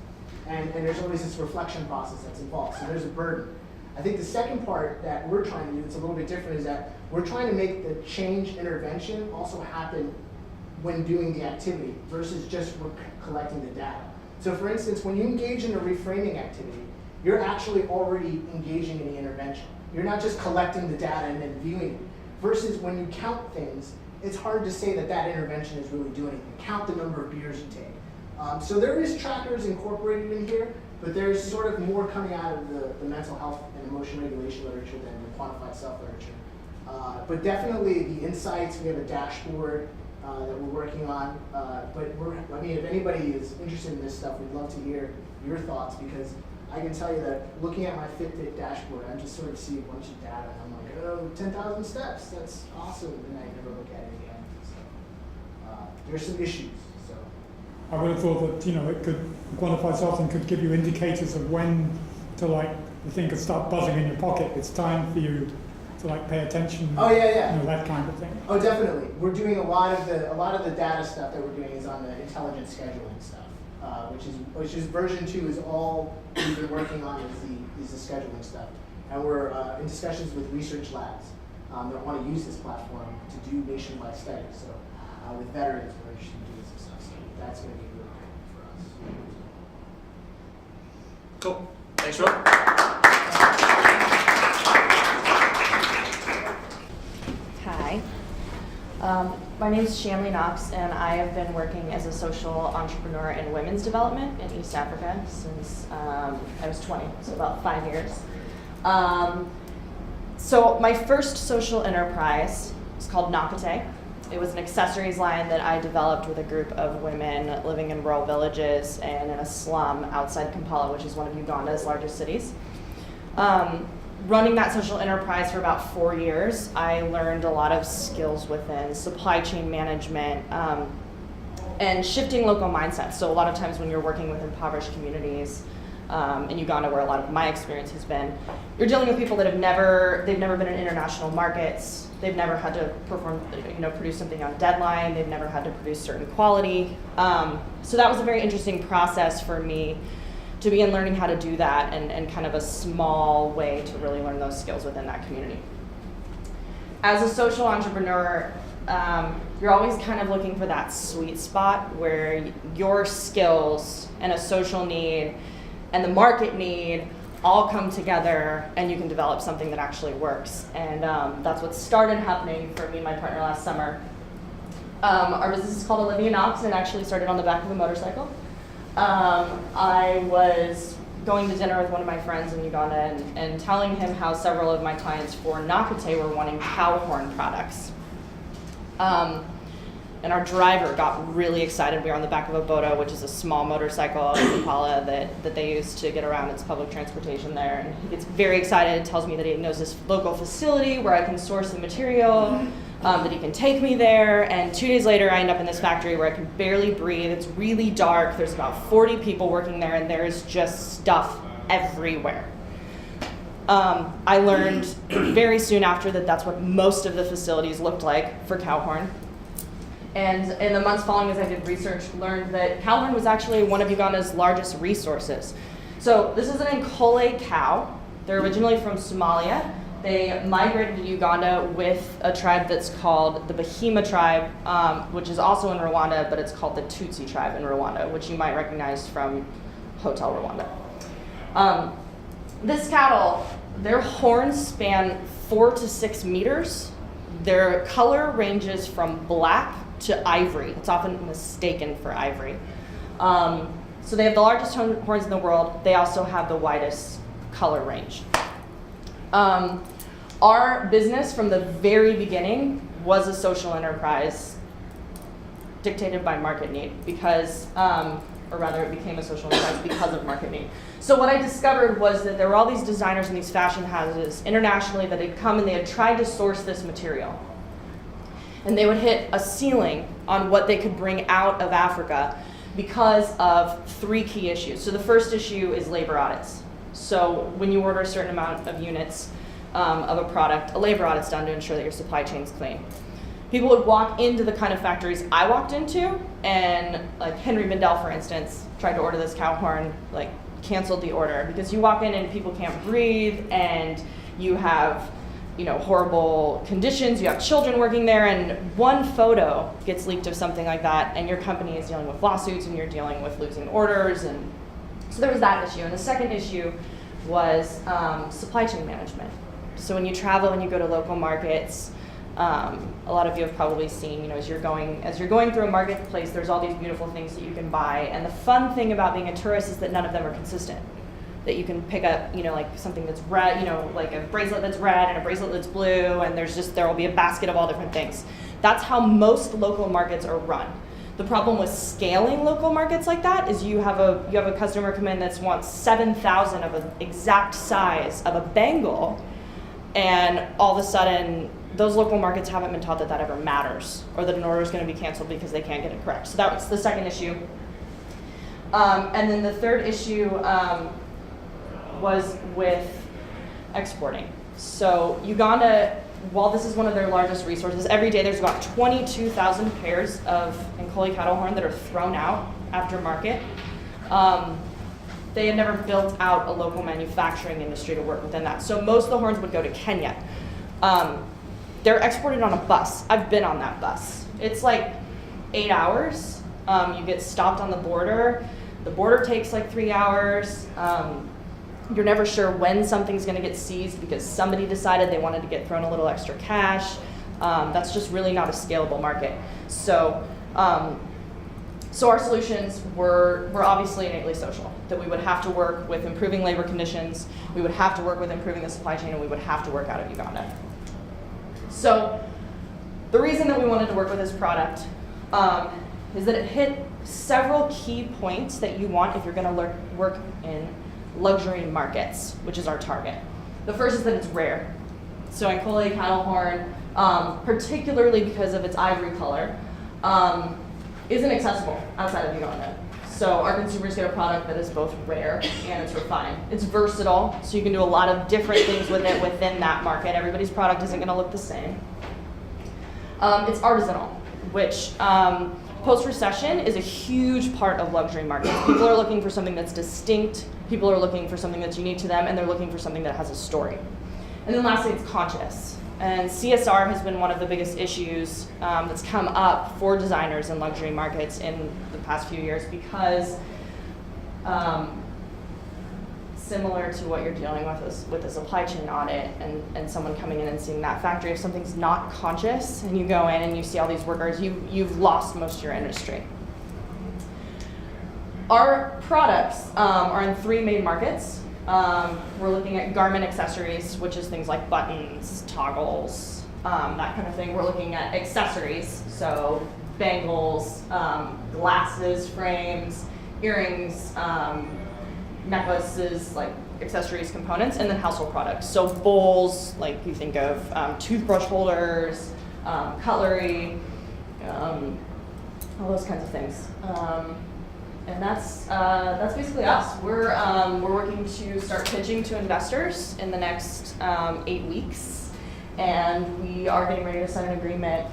And there's always this reflection process that's involved, so there's a burden. I think the second part that we're trying to do that's a little bit different is that we're trying to make the change intervention also happen when doing the activity versus just collecting the data. So for instance, when you engage in a reframing activity, you're actually already engaging in the intervention. You're not just collecting the data and then viewing it. Versus when you count things, it's hard to say that that intervention is really doing anything. Count the number of beers you take. So there is trackers incorporated in here, but there's sort of more coming out of the mental health and emotion regulation literature than the quantified self-literature. But definitely the insights, we have a dashboard that we're working on. But I mean, if anybody is interested in this stuff, we'd love to hear your thoughts, because I can tell you that looking at my Fitbit dashboard, I just sort of see a bunch of data and I'm like, oh, 10,000 steps, that's awesome. And I never look at it again. So there's some issues. So I would have thought that, quantified self-thing could give you indicators of when to the thing could start buzzing in your pocket. It's time for you to pay attention. Oh yeah. That kind of thing. Oh, definitely. We're doing a lot of the data stuff that we're doing is on the intelligent scheduling stuff, which is version 2 is all we've been working on is the scheduling stuff, and we're in discussions with research labs that want to use this platform to do nationwide studies. So with veterans, we're interested in doing some stuff. So that's going to be really cool for us. Cool. Thanks, Rob. Hi. My name is Shanley Knox, and I have been working as a social entrepreneur in women's development in East Africa since I was 20, so about 5 years. So my first social enterprise was called Nakate. It was an accessories line that I developed with a group of women living in rural villages and in a slum outside Kampala, which is one of Uganda's largest cities. Running that social enterprise for about 4 years, I learned a lot of skills within supply chain management and shifting local mindsets. So a lot of times when you're working with impoverished communities in Uganda, where a lot of my experience has been, you're dealing with people that they've never been in international markets, they've never had to produce something on deadline, they've never had to produce certain quality. So that was a very interesting process for me to begin learning how to do that, and kind of a small way to really learn those skills within that community. As a social entrepreneur, you're always kind of looking for that sweet spot where your skills and a social need and the market need all come together and you can develop something that actually works. And that's what started happening for me and my partner last summer. Our business is called Olivia Knox, and it actually started on the back of a motorcycle. I was going to dinner with one of my friends in Uganda and telling him how several of my clients for Nakate were wanting cow horn products. And our driver got really excited. We were on the back of a boda, which is a small motorcycle in Kampala that they use to get around. It's public transportation there. And he gets very excited, tells me that he knows this local facility where I can source the material, that he can take me there. And 2 days later, I end up in this factory where I can barely breathe. It's really dark. There's about 40 people working there, and there's just stuff everywhere. I learned very soon after that that's what most of the facilities looked like for cow horn. And in the months following, as I did research, learned that cow horn was actually one of Uganda's largest resources. So this is an Nkole cow. They're originally from Somalia. They migrated to Uganda with a tribe that's called the Bahima tribe, which is also in Rwanda, but it's called the Tutsi tribe in Rwanda, which you might recognize from Hotel Rwanda. This cattle, their horns span 4 to 6 meters. Their color ranges from black to ivory. It's often mistaken for ivory. So they have the largest horns in the world. They also have the widest color range. Our business from the very beginning was a social enterprise dictated by market need because, or rather it became a social enterprise because of market need. So what I discovered was that there were all these designers in these fashion houses internationally that had come and they had tried to source this material. And they would hit a ceiling on what they could bring out of Africa because of 3 key issues. So the first issue is labor audits. So when you order a certain amount of units of a product, a labor audit's done to ensure that your supply chain's clean. People would walk into the kind of factories I walked into, and like Henry Bindell, for instance, tried to order this cow horn, like canceled the order because you walk in and people can't breathe, and you have, you know, horrible conditions, you have children working there, and one photo gets leaked of something like that, and your company is dealing with lawsuits, and you're dealing with losing orders, and so there was that issue. And the second issue was supply chain management. So when you travel and you go to local markets, a lot of you have probably seen, you know, as you're going through a marketplace, there's all these beautiful things that you can buy. And the fun thing about being a tourist is that none of them are consistent. That you can pick up, you know, like something that's red, you know, like a bracelet that's red and a bracelet that's blue, and there will be a basket of all different things. That's how most local markets are run. The problem with scaling local markets like that is you have a customer come in that wants 7,000 of an exact size of a bangle, and all of a sudden those local markets haven't been taught that that ever matters, or that an order is going to be canceled because they can't get it correct. So that was the second issue. And then the third issue was with exporting. So Uganda, while this is one of their largest resources, every day there's about 22,000 pairs of Nkoli cattle horn that are thrown out after market. They had never built out a local manufacturing industry to work within that. So most of the horns would go to Kenya. They're exported on a bus. I've been on that bus. It's like 8 hours. You get stopped on the border. The border takes like 3 hours. You're never sure when something's going to get seized because somebody decided they wanted to get thrown a little extra cash. That's just really not a scalable market. So our solutions were obviously innately social, that we would have to work with improving labor conditions, we would have to work with improving the supply chain, and we would have to work out of Uganda. So the reason that we wanted to work with this product is that it hit several key points that you want if you're going to work in luxury markets, which is our target. The first is that it's rare. So Nkoli cattle horn, particularly because of its ivory color, isn't accessible outside of Uganda. So our consumers get a product that is both rare and it's refined. It's versatile, so you can do a lot of different things with it within that market. Everybody's product isn't going to look the same. It's artisanal, which post-recession is a huge part of luxury markets. People are looking for something that's distinct, people are looking for something that's unique to them, and they're looking for something that has a story. And then lastly, it's conscious. And CSR has been one of the biggest issues that's come up for designers in luxury markets in the past few years because similar to what you're dealing with a supply chain audit and someone coming in and seeing that factory, if something's not conscious and you go in and you see all these workers, you've lost most of your industry. Our products are in 3 main markets. We're looking at garment accessories, which is things like buttons, toggles, that kind of thing. We're looking at accessories, so bangles, glasses, frames, earrings, necklaces, like accessories, components, and then household products. So bowls, like you think of toothbrush holders, cutlery, all those kinds of things. And that's basically us. We're working to start pitching to investors in the next 8 weeks, and we are getting ready to sign an agreement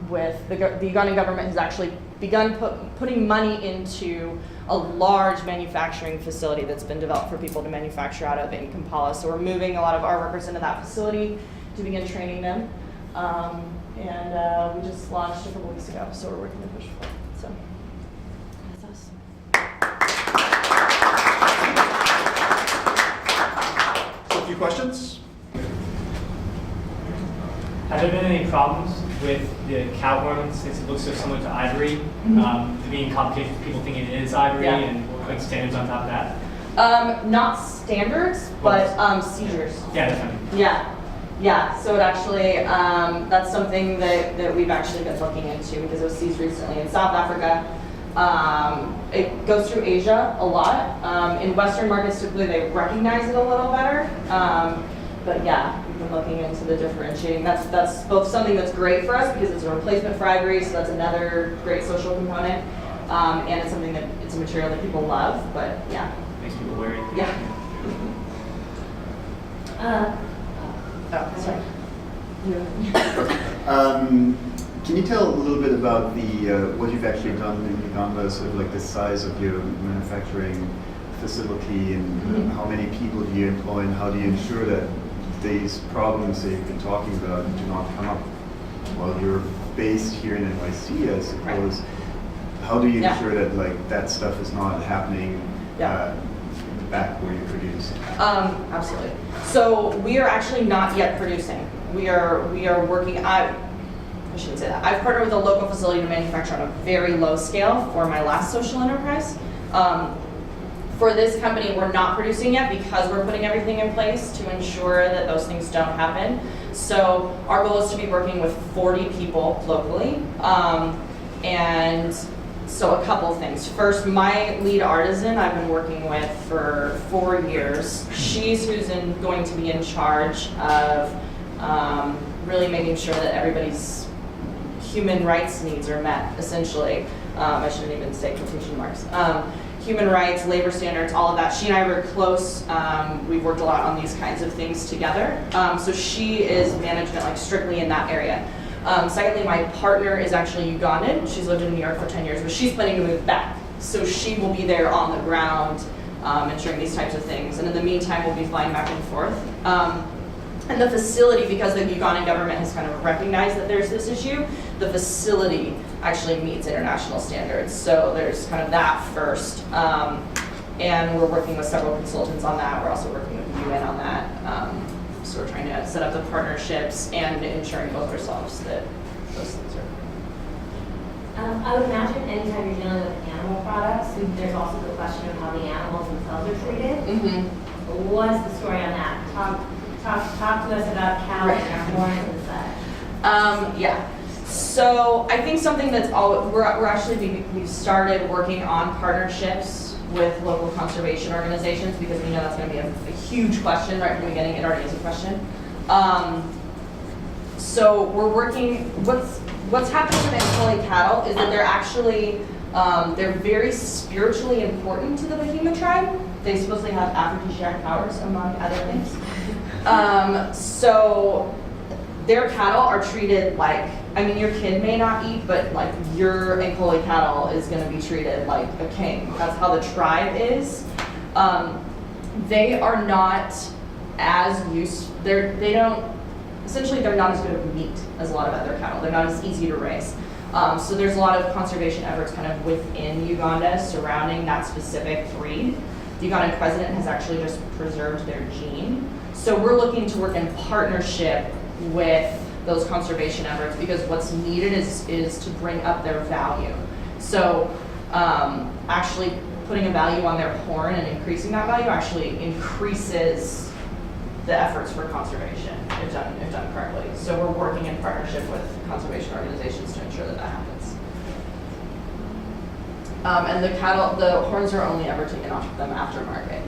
with the Ugandan government has actually begun putting money into a large manufacturing facility that's been developed for people to manufacture out of in Kampala. So we're moving a lot of our workers into that facility to begin training them, and we just launched a couple weeks ago. So we're working to push for it. So. A few questions? Have there been any problems with the cow horn since it looks so similar to ivory? There being complications, people thinking it is ivory and putting standards on top of that? Not standards, but seizures. Yeah, that's right. Yeah. So it actually, that's something that we've actually been looking into because it was seized recently in South Africa. It goes through Asia a lot. In Western markets, typically they recognize it a little better. yeah, we've been looking into the differentiating. That's both something that's great for us because it's a replacement for ivory, so that's another great social component. And it's something that it's a material that people love, but yeah. Makes people wear it. Yeah. Oh, sorry. Can you tell a little bit about the what you've actually done in Uganda, sort of like the size of your manufacturing facility and how many people do you employ and how do you ensure that these problems that you've been talking about do not come up while you're based here in NYC, I suppose. How do you ensure that that stuff is not happening back where you produce? Absolutely. So we are actually not yet producing. We are working. I shouldn't say that. I've partnered with a local facility to manufacture on a very low scale for my last social enterprise. For this company, we're not producing yet because we're putting everything in place to ensure that those things don't happen. So our goal is to be working with 40 people locally. And so a couple things. First, my lead artisan I've been working with for 4 years. She's going to be in charge of really making sure that everybody's human rights needs are met, essentially. I shouldn't even say quotation marks. Human rights, labor standards, all of that. She and I were close. We've worked a lot on these kinds of things together. So she is management, strictly in that area. Secondly, my partner is actually Ugandan. She's lived in New York for 10 years, but she's planning to move back. So she will be there on the ground, ensuring these types of things. And in the meantime, we'll be flying back and forth. And the facility, because the Ugandan government has kind of recognized that there's this issue, the facility actually meets international standards. So there's kind of that first. And we're working with several consultants on that. We're also working with the UN on that. So we're trying to set up the partnerships and ensuring both ourselves that those things are. I would imagine anytime you're dealing with animal products, there's also the question of how the animals themselves are treated. What's the story on that? Talk to us about cows and our horns and such. Yeah. So I think something that's we've started working on partnerships with local conservation organizations because we know that's going to be a huge question right from the beginning. It already is a question. So we're working. What's happening with Ankole cattle is that they're actually they're very spiritually important to the Bahima tribe. They supposedly have aphrodisiac powers, among other things. So their cattle are treated your kid may not eat, but your Ankole cattle is going to be treated like a king. That's how the tribe is. They are not as essentially they're not as good of meat as a lot of other cattle. They're not as easy to raise. So there's a lot of conservation efforts kind of within Uganda surrounding that specific breed. The Ugandan president has actually just preserved their gene. So we're looking to work in partnership with those conservation efforts because what's needed is to bring up their value. So actually putting a value on their horn and increasing that value actually increases the efforts for conservation if done correctly. So we're working in partnership with conservation organizations to ensure that happens. And the horns are only ever taken off them aftermarket.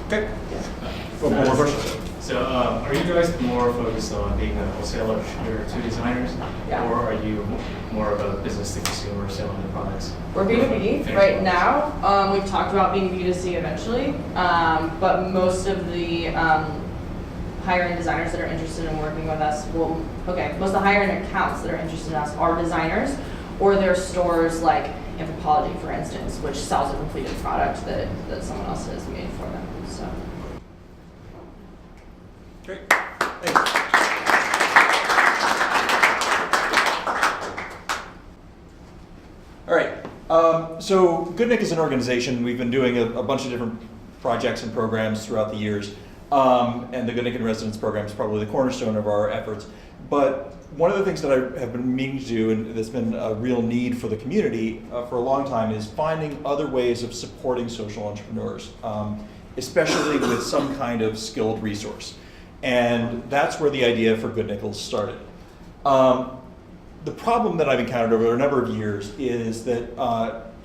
Okay. One more question. So are you guys more focused on being a wholesaler to designers? Yeah. Or are you more of a business to consumer selling the products? We're B2B right now. We've talked about being B2C eventually, but most of the higher-end designers that are interested in working with us most of the higher-end accounts that are interested in us are designers, or they're stores like Anthropology, for instance, which sells a completed product that someone else has made for them. So. Great. Thanks. All right. So Goodnik is an organization. We've been doing a bunch of different projects and programs throughout the years. And the Goodnik in Residence program is probably the cornerstone of our efforts. But one of the things that I have been meaning to do, and there's been a real need for the community for a long time, is finding other ways of supporting social entrepreneurs, especially with some kind of skilled resource. And that's where the idea for Goodnikels started. The problem that I've encountered over a number of years is that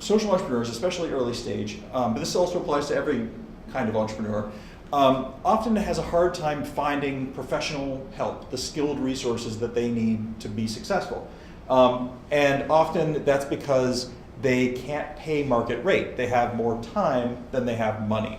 social entrepreneurs, especially early stage, but this also applies to every kind of entrepreneur often has a hard time finding professional help, the skilled resources that they need to be successful. And often that's because they can't pay market rate. They have more time than they have money.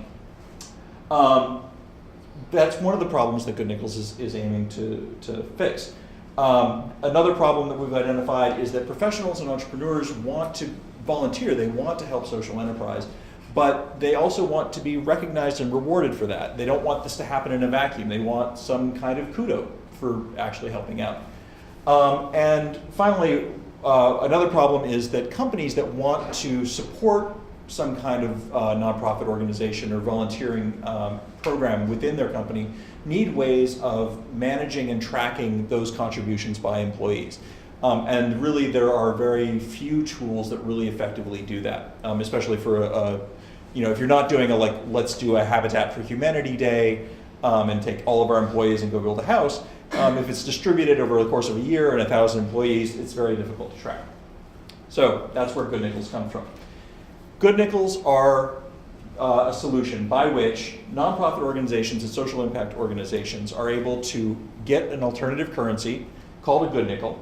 That's one of the problems that Goodnikels is aiming to fix. Another problem that we've identified is that professionals and entrepreneurs want to volunteer. They want to help social enterprise, but they also want to be recognized and rewarded for that. They don't want this to happen in a vacuum. They want some kind of kudo for actually helping out. And finally, another problem is that companies that want to support some kind of nonprofit organization or volunteering program within their company need ways of managing and tracking those contributions by employees. And really there are very few tools that really effectively do that, especially for if you're not doing let's do a Habitat for Humanity day and take all of our employees and go build a house, if it's distributed over the course of a year and 1,000 employees, it's very difficult to track. So that's where Goodnikels comes from. Goodnikels are a solution by which nonprofit organizations and social impact organizations are able to get an alternative currency called a Goodnikel,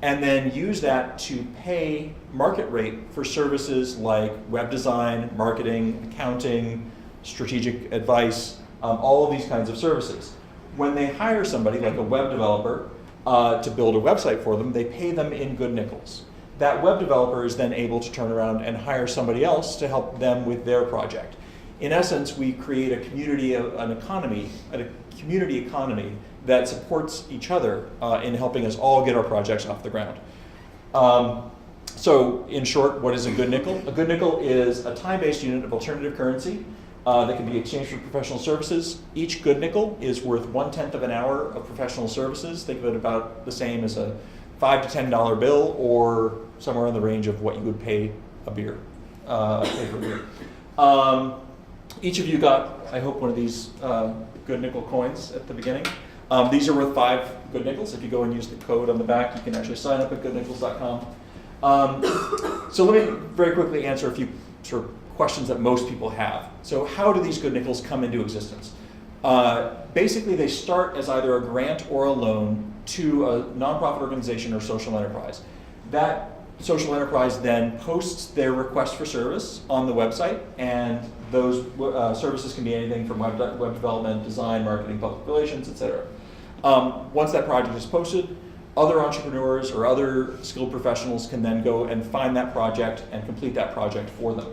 and then use that to pay market rate for services like web design, marketing, accounting, strategic advice, all of these kinds of services. When they hire somebody like a web developer to build a website for them, they pay them in Goodnikels. That web developer is then able to turn around and hire somebody else to help them with their project. In essence, we create a community, a community economy that supports each other in helping us all get our projects off the ground. So in short, what is a Goodnikel? A Goodnikel is a time-based unit of alternative currency that can be exchanged for professional services. Each Goodnikel is worth 1/10 of an hour of professional services. Think of it about the same as a $5 to $10 bill, or somewhere in the range of what you would pay a beer, pay for beer. Each of you got, I hope, one of these Goodnikel coins at the beginning. These are worth 5 Goodnikels. If you go and use the code on the back, you can actually sign up at goodnikels.com. So let me very quickly answer a few sort of questions that most people have. So how do these Goodnikels come into existence? Basically, they start as either a grant or a loan to a nonprofit organization or social enterprise. That social enterprise then posts their request for service on the website, and those services can be anything from web development, design, marketing, public relations, etc. Once that project is posted, other entrepreneurs or other skilled professionals can then go and find that project and complete that project for them.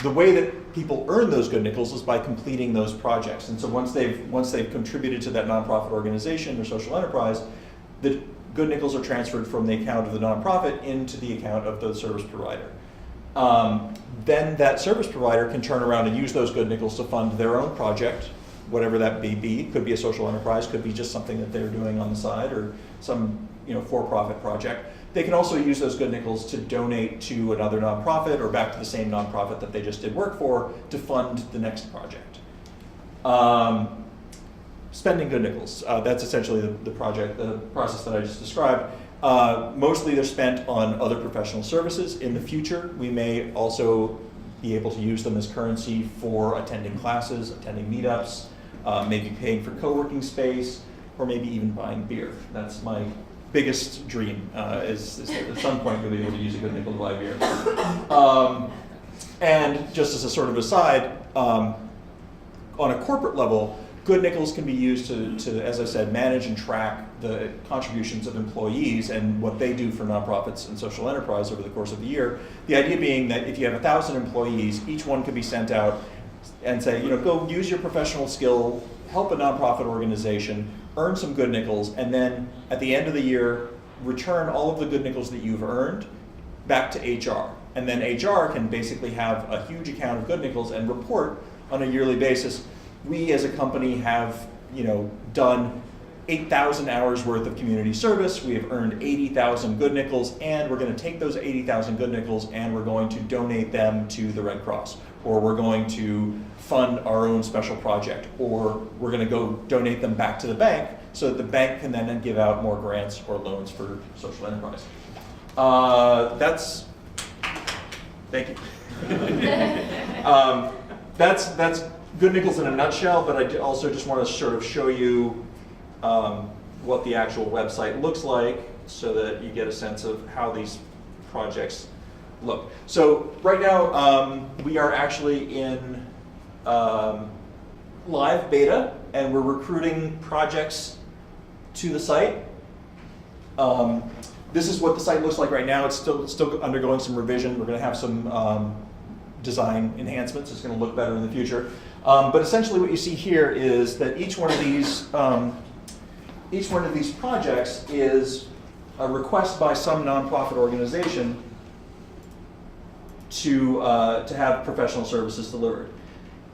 The way that people earn those Goodnikels is by completing those projects. And so once they've contributed to that nonprofit organization or social enterprise, the Goodnikels are transferred from the account of the nonprofit into the account of the service provider. Then that service provider can turn around and use those Goodnikels to fund their own project, whatever that may be. Could be a social enterprise, could be just something that they're doing on the side, or some for-profit project. They can also use those Goodnikels to donate to another nonprofit or back to the same nonprofit that they just did work for to fund the next project. Spending Goodnikels, that's essentially the process that I just described. Mostly they're spent on other professional services. In the future, we may also be able to use them as currency for attending classes, attending meetups, maybe paying for co-working space, or maybe even buying beer. That's my biggest dream, is at some point we'll be able to use a Goodnikel to buy beer. And just as a sort of aside, on a corporate level, Goodnikels can be used to, as I said, manage and track the contributions of employees and what they do for nonprofits and social enterprise over the course of the year. The idea being that if you have 1,000 employees, each one could be sent out and say, go use your professional skill, help a nonprofit organization, earn some Goodnikels, and then at the end of the year, return all of the Goodnikels that you've earned back to HR. And then HR can basically have a huge account of Goodnikels and report on a yearly basis. We as a company have, done 8,000 hours worth of community service. We have earned 80,000 Goodnikels, and we're going to take those 80,000 Goodnikels and we're going to donate them to the Red Cross, or we're going to fund our own special project, or we're going to go donate them back to the bank so that the bank can then give out more grants or loans for social enterprise. That's Thank you. That's Goodnikels in a nutshell, but I also just want to sort of show you what the actual website looks like so that you get a sense of how these projects look. So right now we are actually in live beta, and we're recruiting projects to the site. This is what the site looks like right now. It's still undergoing some revision. We're going to have some design enhancements. It's going to look better in the future. But essentially what you see here is that each one of these projects is a request by some nonprofit organization to have professional services delivered.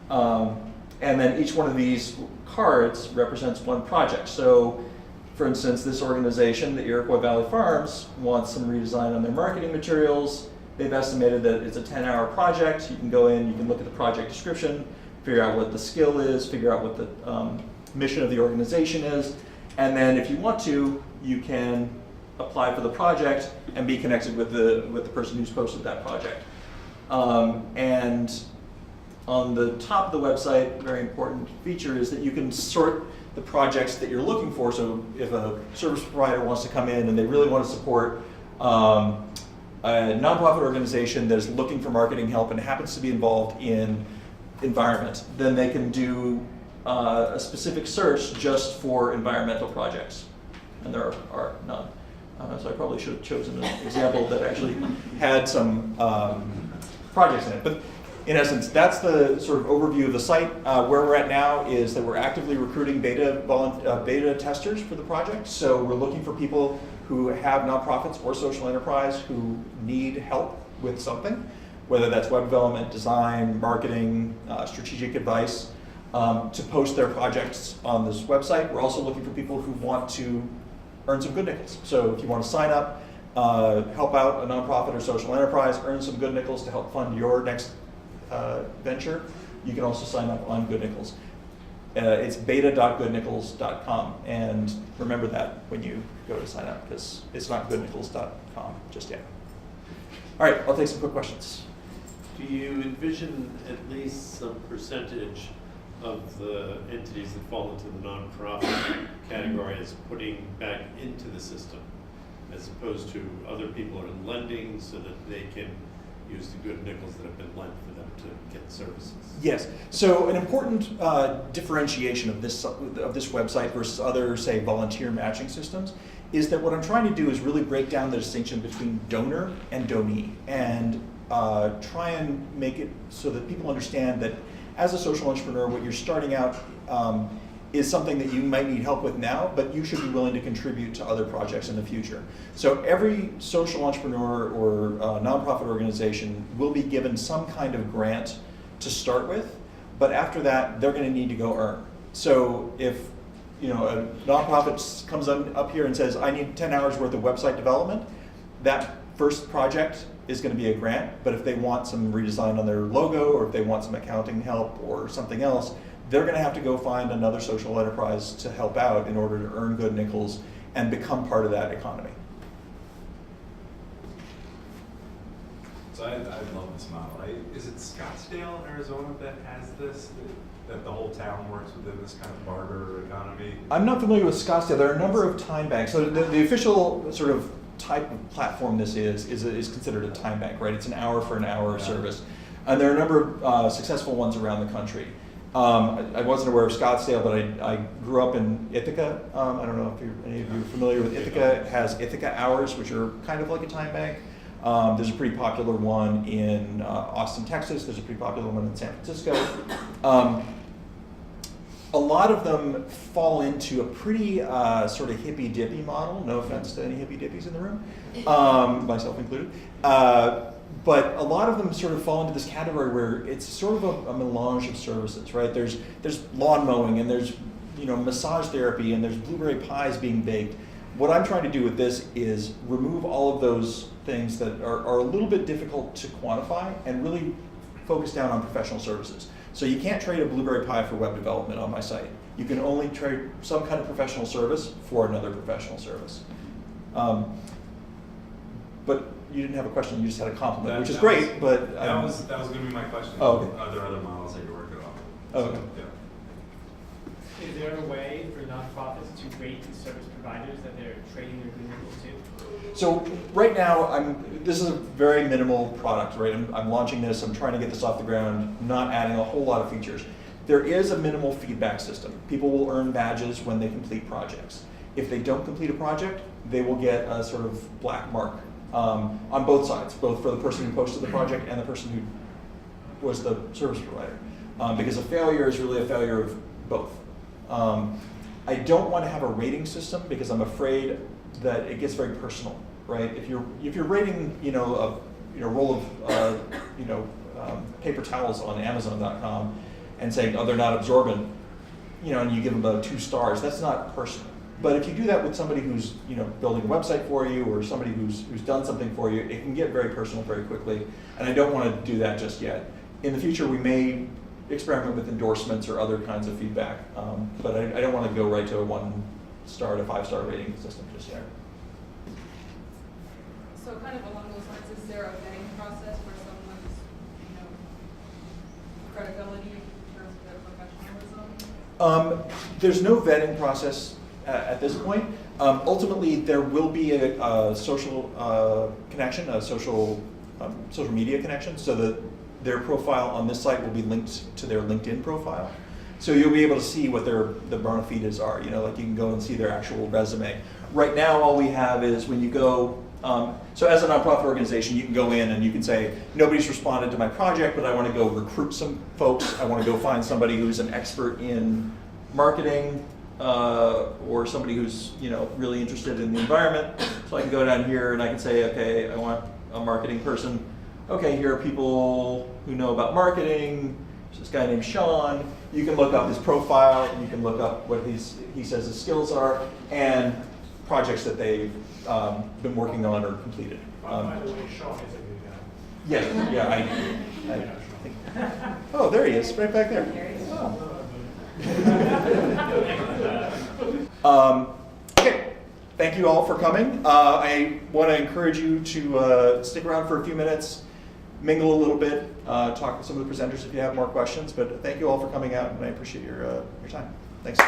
And then each one of these cards represents one project. So for instance, this organization, the Iroquois Valley Farms, wants some redesign on their marketing materials. They've estimated that it's a 10-hour project. You can go in, you can look at the project description, figure out what the skill is, figure out what the mission of the organization is, and then if you want to, you can apply for the project and be connected with the person who's posted that project. And on the top of the website, a very important feature is that you can sort the projects that you're looking for. So if a service provider wants to come in and they really want to support a nonprofit organization that is looking for marketing help and happens to be involved in environment, then they can do a specific search just for environmental projects. And there are none. So I probably should have chosen an example that actually had some projects in it. But in essence, that's the sort of overview of the site. Where we're at now is that we're actively recruiting beta testers for the project. So we're looking for people who have nonprofits or social enterprise who need help with something, whether that's web development, design, marketing, strategic advice, to post their projects on this website. We're also looking for people who want to earn some Goodnikels. So if you want to sign up, help out a nonprofit or social enterprise, earn some Goodnikels to help fund your next venture, you can also sign up on Goodnikels. It's beta.goodnikels.com, and remember that when you go to sign up, because it's not goodnikels.com just yet. All right, I'll take some quick questions. Do you envision at least some percentage of the entities that fall into the nonprofit category as putting back into the system, as opposed to other people are lending so that they can use the Goodnikels that have been lent for them to get services? Yes. So an important differentiation of this website versus other, say, volunteer matching systems is that what I'm trying to do is really break down the distinction between donor and donee, and try and make it so that people understand that as a social entrepreneur, what you're starting out is something that you might need help with now, but you should be willing to contribute to other projects in the future. So every social entrepreneur or nonprofit organization will be given some kind of grant to start with, but after that, they're going to need to go earn. So if a nonprofit comes up here and says, I need 10 hours worth of website development, that first project is going to be a grant, but if they want some redesign on their logo, or if they want some accounting help or something else, they're going to have to go find another social enterprise to help out in order to earn Goodnikels and become part of that economy. So I love this model. Is it Scottsdale, Arizona that has this, that the whole town works within this kind of barter economy? I'm not familiar with Scottsdale. There are a number of time banks. So the official sort of type of platform this is considered a time bank, right? It's an hour for an hour service. And there are a number of successful ones around the country. I wasn't aware of Scottsdale, but I grew up in Ithaca. I don't know if any of you are familiar with Ithaca. It has Ithaca Hours, which are kind of like a time bank. There's a pretty popular one in Austin, Texas. There's a pretty popular one in San Francisco. A lot of them fall into a pretty sort of hippy-dippy model. No offense to any hippy-dippies in the room, myself included. But a lot of them sort of fall into this category where it's sort of a melange of services, right? There's lawn mowing, and there's massage therapy, and there's blueberry pies being baked. What I'm trying to do with this is remove all of those things that are a little bit difficult to quantify and really focus down on professional services. So you can't trade a blueberry pie for web development on my site. You can only trade some kind of professional service for another professional service. But you didn't have a question, you just had a compliment, which is That great, was- but. That was going to be my question. Oh, okay. Are there other models that you're working on? Oh, okay. Yeah. Is there a way for nonprofits to rate the service providers that they're trading their Goodnikels to? So right now, this is a very minimal product, right? I'm launching this, I'm trying to get this off the ground, not adding a whole lot of features. There is a minimal feedback system. People will earn badges when they complete projects. If they don't complete a project, they will get a sort of black mark on both sides, both for the person who posted the project and the person who was the service provider. Because a failure is really a failure of both. I don't want to have a rating system because I'm afraid that it gets very personal, right? If you're rating, a roll of paper towels on Amazon.com and saying, oh, they're not absorbent, and you give them about 2 stars, that's not personal. But if you do that with somebody who's building a website for you or somebody who's done something for you, it can get very personal very quickly. And I don't want to do that just yet. In the future, we may experiment with endorsements or other kinds of feedback, but I don't want to go right to a 1-star to 5-star rating system just yet. So kind of along those lines, is there a vetting process for someone's, credibility in terms of their professionalism? There's no vetting process at this point. Ultimately, there will be a social connection, a social media connection, so that their profile on this site will be linked to their LinkedIn profile. So you'll be able to see what the bona fides are. Like you can go and see their actual resume. Right now, all we have is when you go. So as a nonprofit organization, you can go in and you can say, nobody's responded to my project, but I want to go recruit some folks. I want to go find somebody who's an expert in marketing or somebody who's really interested in the environment. So I can go down here and I can say, okay, I want a marketing person. Okay, here are people who know about marketing. There's this guy named Sean. You can look up his profile. You can look up what he says his skills are and projects that they've been working on or completed. By the way, Sean is a good guy. Yeah, I think. Oh, there he is, right back there. Okay, thank you all for coming. I want to encourage you to stick around for a few minutes, mingle a little bit, talk with some of the presenters if you have more questions. But thank you all for coming out, and I appreciate your time. Thanks.